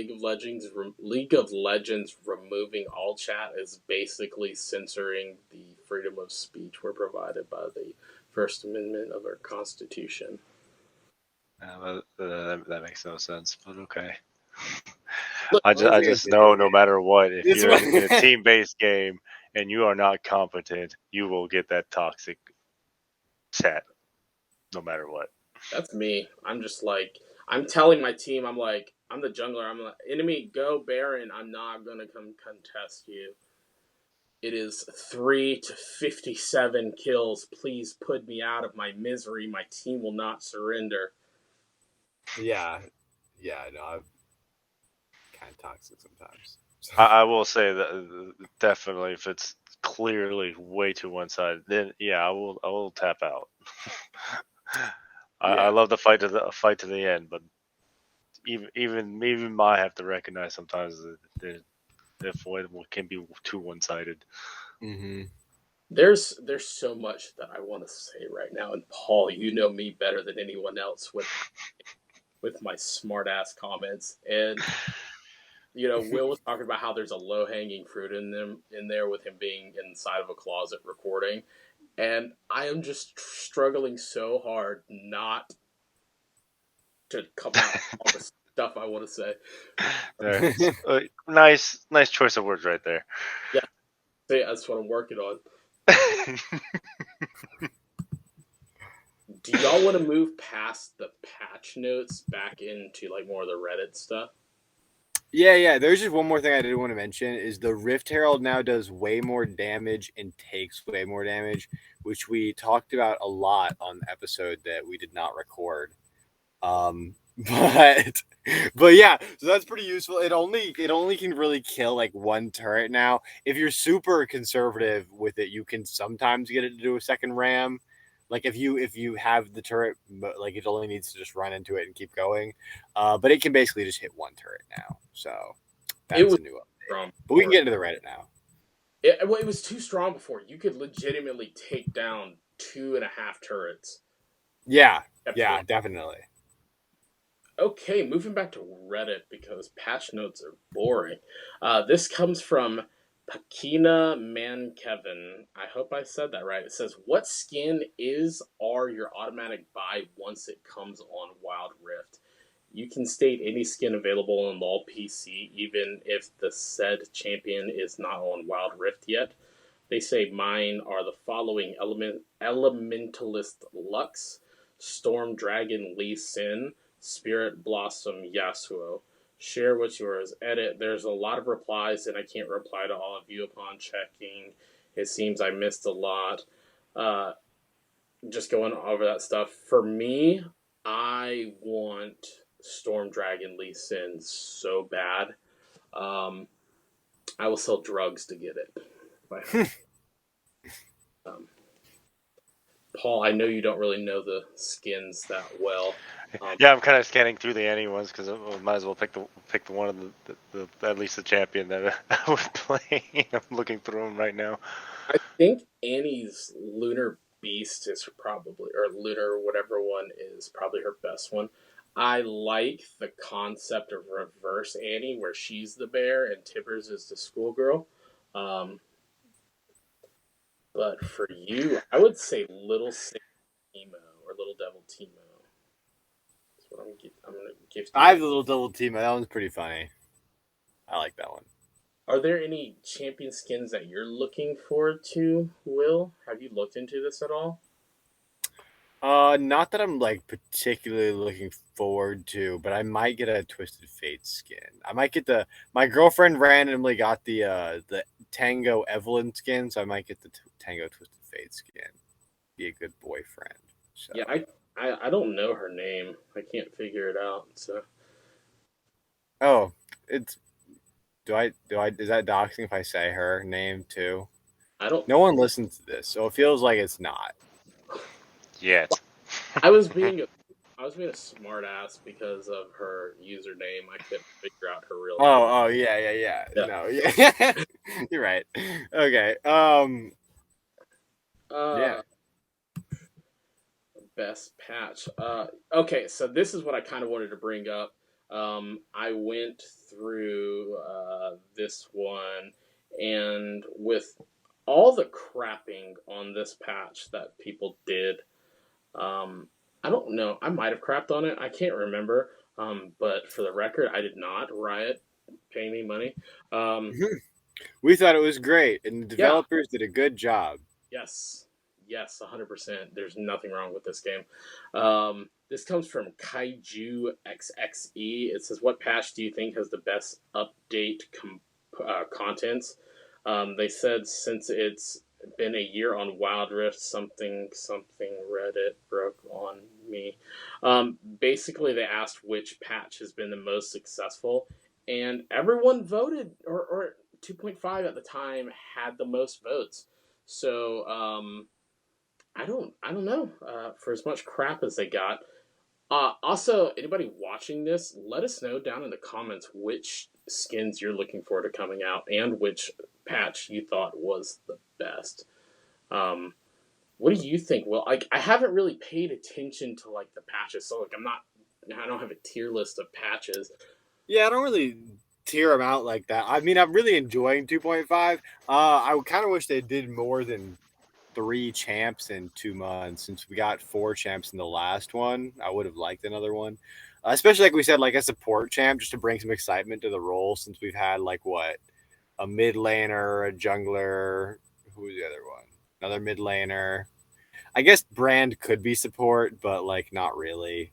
Legends removing all chat is basically censoring the freedom of speech we're provided by the First Amendment of our Constitution. That makes no sense, but okay. Look, I just know no matter what, if you're in a team-based game and you are not competent, you will get that toxic chat, no matter what. That's me. I'm just like, I'm telling my team, I'm like, I'm the jungler. I'm like, enemy, go Baron. I'm not going to come contest you. It is 3 to 57 kills. Please put me out of my misery. My team will not surrender. Yeah, no, I'm kind of toxic sometimes. I will say that definitely, if it's clearly way too one-sided, then yeah, I will tap out. I love the fight to the end, but even I have to recognize sometimes that the avoidable can be too one-sided. Mm-hmm. There's so much that I want to say right now, and Paul, you know me better than anyone else with my smart ass comments. And Will was talking about how there's a low hanging fruit in there with him being inside of a closet recording, and I am just struggling so hard not to come out with all the stuff I want to say. Nice choice of words right there. Yeah, that's what I'm working on. Do y'all want to move past the patch notes back into like more of the Reddit stuff? Yeah. There's just one more thing I did want to mention is the Rift Herald now does way more damage and takes way more damage, which we talked about a lot on the episode that we did not record. But yeah, so that's pretty useful. It only can really kill like one turret now. If you're super conservative with it, you can sometimes get it to do a second ram. Like if you have the turret, like it only needs to just run into it and keep going. But it can basically just hit one turret now. So that's a new update. But we can get into the Reddit now. It was too strong before. You could legitimately take down 2.5 turrets. Yeah, definitely. Okay, moving back to Reddit because patch notes are boring. This comes from Pakina Mankevin. I hope I said that right. It says, "What skin are your automatic buy once it comes on Wild Rift? You can state any skin available on LoL PC, even if the said champion is not on Wild Rift yet. They say mine are the following: Elementalist Lux, Storm Dragon Lee Sin, Spirit Blossom Yasuo. Share what's yours. Edit. There's a lot of replies, and I can't reply to all of you upon checking. It seems I missed a lot. Just going over that stuff. For me, I want Storm Dragon Lee Sin so bad. I will sell drugs to get it. Paul, I know you don't really know the skins that well. Yeah, I'm kind of scanning through the Annie ones because I might as well pick the one of the at least the champion that I was playing. I'm looking through them right now. I think Annie's Lunar Beast is probably, or Lunar whatever one is probably her best one. I like the concept of reverse Annie, where she's the bear and Tibbers is the schoolgirl. Um, but for you, I would say Little Saint Timo or Little Devil Timo. That's what I'm gonna gift you I have that. the little double team. That one's pretty funny. I like that one. Are there any champion skins that you're looking forward to, Will? Have you looked into this at all? Not that I'm like particularly looking forward to, but I might get a Twisted Fate skin. I might get the my girlfriend randomly got the Tango Evelyn skin, so I might get the Tango Twisted Fate skin. Be a good boyfriend. So Yeah, I don't know her name. I can't figure it out. So oh, it's do I is that doxing if I say her name too? I don't. No one listens to this, so it feels like it's not. Yet. I was being a I was being a smart ass because of her username. I couldn't figure out her real name. Oh, yeah. Yeah. No, yeah. You're right. Okay. Yeah. Uh, best patch. Okay, so this is what I kind of wanted to bring up. I went through this one, and with all the crapping on this patch that people did, I don't know. I might have crapped on it. I can't remember. But for the record, I did not. Riot, pay me money. Um, We thought it was great, and the yeah, developers did a good job. yes, yes, 100%. There's nothing wrong with this game. This comes from Kaiju XXE. It says, "What patch do you think has the best update contents?" They said since it's been a year on Wild Rift, something Reddit broke on me. Basically, they asked which patch has been the most successful, and everyone voted, or 2.5 at the time had the most votes. So I don't know. For as much crap as they got. Also, anybody watching this, let us know down in the comments which skins you're looking forward to coming out and which patch you thought was the best. Um, what do you think? Well, I haven't really paid attention to like the patches, so like I don't have a tier list of patches. Yeah, I don't really tear them out like that. I mean, I'm really enjoying 2.5. I kind of wish they did more than 3 champs in 2 months since we got 4 champs in the last one. I would have liked another one. Especially like we said, like a support champ just to bring some excitement to the role since we've had like what a mid laner, a jungler. Who was the other one? Another mid laner. I guess Brand could be support, but like not really.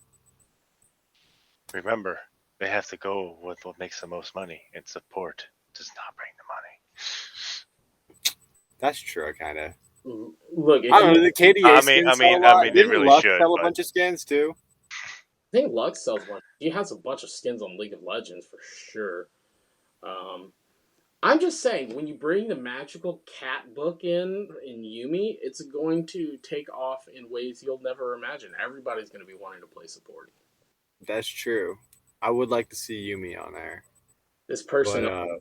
Remember, they have to go with what makes the most money, and support does not bring the money. That's true, kind of. Look, I if don't you know. The KDA skins sell a lot. They Didn't really Lux should, sell a but bunch of skins too? think Lux sells one, he has a bunch of skins on League of Legends for sure. Um, I'm just saying, when you bring the magical cat book in Yumi, it's going to take off in ways you'll never imagine. Everybody's going to be wanting to play support. That's true. I would like to see Yumi on there, This but person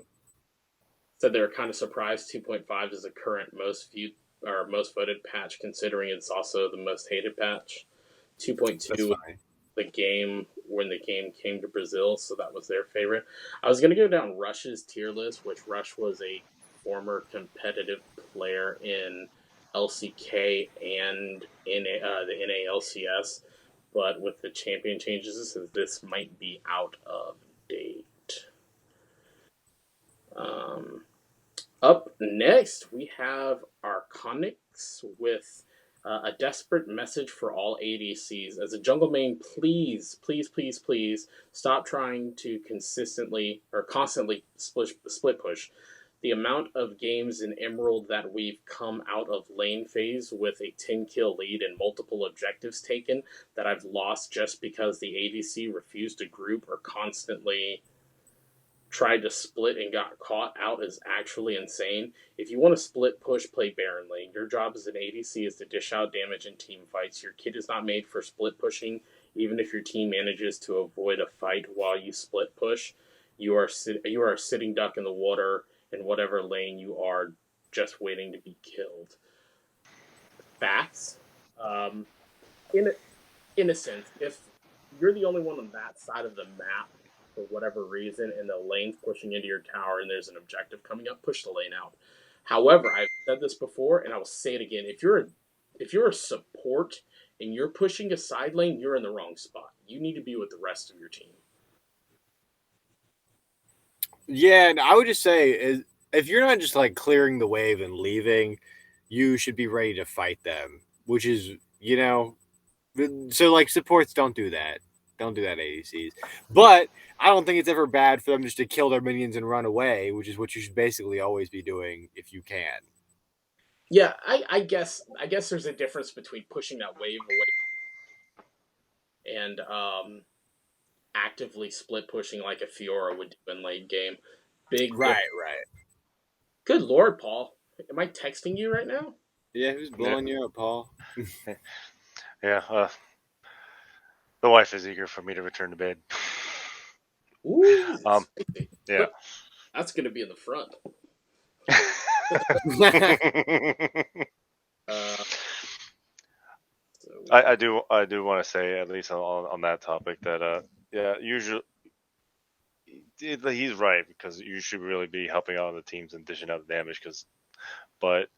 said they were kind of surprised 2.5 is the current most viewed or most voted patch, considering it's also the most hated patch. that's 2.2 was fine. the game when the game came to Brazil, so that was their favorite. I was going to go down Rush's tier list, which Rush was a former competitive player in LCK and in the NALCS, but with the champion changes, this might be out of date. Um, Up next, we have Arconics with a desperate message for all ADCs. As a jungle main, please stop trying to consistently or constantly split push. The amount of games in Emerald that we've come out of lane phase with a 10 kill lead and multiple objectives taken that I've lost just because the ADC refused to group or constantly tried to split and got caught out is actually insane. If you want to split push, play Baron lane. Your job as an ADC is to dish out damage in team fights. Your kit is not made for split pushing. Even if your team manages to avoid a fight while you split push, you are a sitting duck in the water in whatever lane you are, just waiting to be killed. Facts. In in a sense, if you're the only one on that side of the map for whatever reason, and the lane's pushing into your tower, and there's an objective coming up, push the lane out. However, I've said this before, and I will say it again: if you're a support and you're pushing a side lane, you're in the wrong spot. You need to be with the rest of your team. Yeah, and I would just say if you're not just like clearing the wave and leaving, you should be ready to fight them. Which is, so like supports don't do that. Don't do that, ADCs. But I don't think it's ever bad for them just to kill their minions and run away, which is what you should basically always be doing if you can. Yeah, I guess there's a difference between pushing that wave away and actively split pushing like a Fiora would do in late game. Big Right. Good Lord, Paul. Am I texting you right now? Yeah, who's blowing you up, Paul? Yeah, the wife is eager for me to return to bed. Ooh, yeah. Look, that's going to be in the front. I do want to say, at least on that topic, that usually he's right, because you should really be helping out the teams and dishing out the damage. But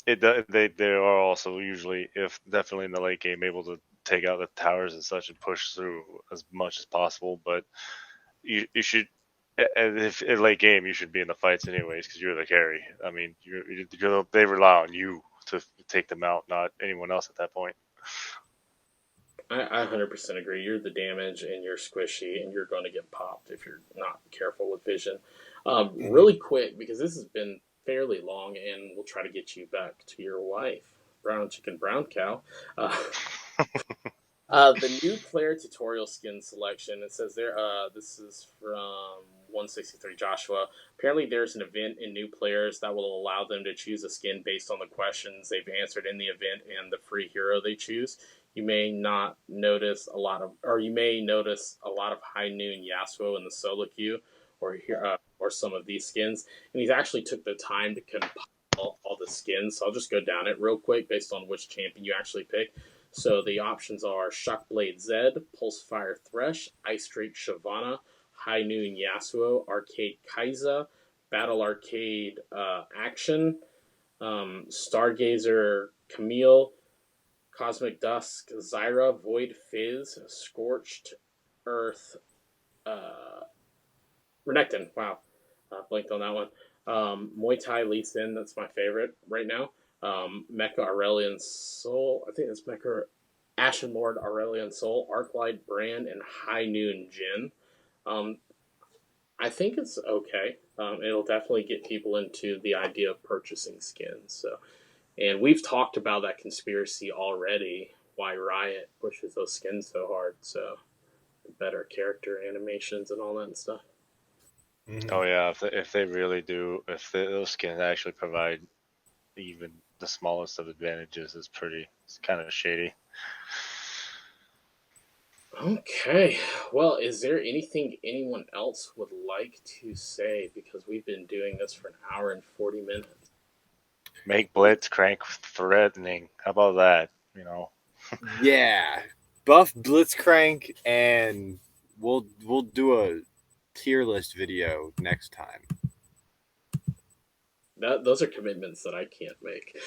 they are also usually, if definitely in the late game, able to take out the towers and such and push through as much as possible. But you should, if in late game, you should be in the fights anyways, because you're the carry. I mean, they rely on you to take them out, not anyone else at that point. I 100% agree. You're the damage, and you're squishy, and you're going to get popped if you're not careful with vision. Really quick, because this has been fairly long, and we'll try to get you back to your wife, brown chicken, brown cow. The new player tutorial skin selection. It says there. This is from 163 Joshua. Apparently, there's an event in new players that will allow them to choose a skin based on the questions they've answered in the event and the free hero they choose. You may notice a lot of High Noon Yasuo in the solo queue, or some of these skins. And he's actually took the time to compile all the skins. So I'll just go down it real quick based on which champion you actually pick. So the options are Shockblade Zed, Pulsefire Thresh, Ice Drake Shyvana, High Noon Yasuo, Arcade Kai'Sa, Battle Arcade Action, Stargazer Camille, Cosmic Dusk Zyra, Void Fizz, Scorched Earth, Renekton. Wow, blanked on that one. Muay Thai Lee Sin, that's my favorite right now. Mecha Aurelion Soul, I think it's Mecha Ashen Lord Aurelion Soul, Arclight Brand, and High Noon Jin. I think it's okay. It'll definitely get people into the idea of purchasing skins. So, and we've talked about that conspiracy already. Why Riot pushes those skins so hard? So, better character animations and all that stuff. Oh yeah, if they really do, those skins actually provide even the smallest of advantages, it's kind of shady. Okay. Well, is there anything anyone else would like to say? Because we've been doing this for an hour and 40 minutes. Make Blitzcrank threatening. How about that? Yeah. Buff Blitzcrank, and we'll do a tier list video next time. Those are commitments that I can't make.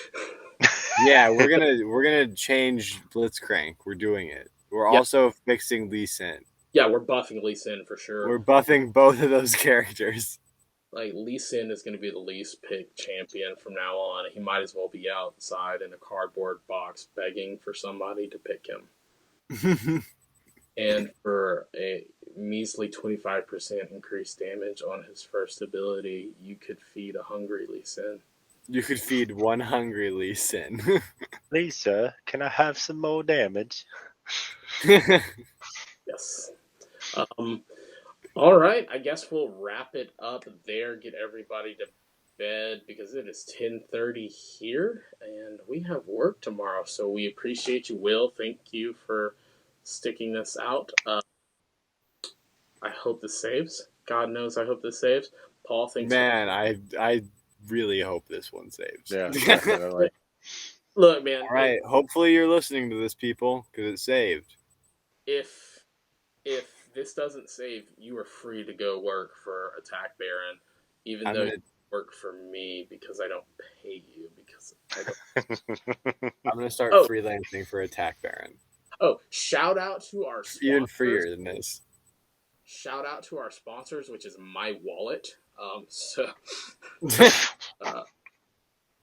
Yeah, we're gonna change Blitzcrank. We're doing it. We're also fixing Lee Sin. Yeah, we're buffing Lee Sin for sure. We're buffing both of those characters. Like, Lee Sin is going to be the least picked champion from now on. He might as well be outside in a cardboard box begging for somebody to pick him. And for a measly 25% increased damage on his first ability, you could feed a hungry Lee Sin. You could feed one hungry Lee Sin. Lisa, can I have some more damage? Yes. All right, I guess we'll wrap it up there, get everybody to bed, because it is 10:30 here, and we have work tomorrow, so we appreciate you, Will. Thank you for sticking this out. I hope this saves. God knows I hope this saves. Paul, thanks. Man, I really hope this one saves. Yeah, definitely. Look, man. All right, hopefully you're listening to this, people, because it saved. if this doesn't save, you are free to go work for Attack Baron, even though you work for me because I don't pay you because I don't. I'm gonna start Oh. freelancing for Attack Baron. Oh, shout out to our sponsors. Even freer than this. Shout out to our sponsors, which is My Wallet. So,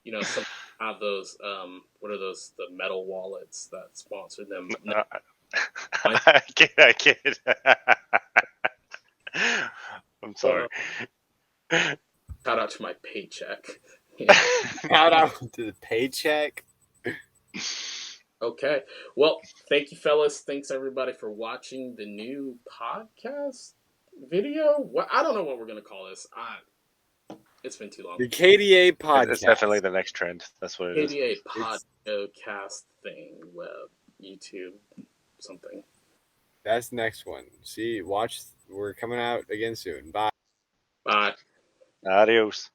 you know, some have those. What are those? The metal wallets that sponsor them. No, I can't. I'm sorry. Shout out to my paycheck. Yeah. Shout out to the paycheck. Okay. Well, thank you, fellas. Thanks, everybody, for watching the new podcast video. What I don't know what we're going to call this. It's been too long. The KDA podcast. It's definitely the next trend. That's what it is. KDA podcast thing, web, YouTube, something. That's the next one. See, watch. We're coming out again soon. Bye. Bye. Adios.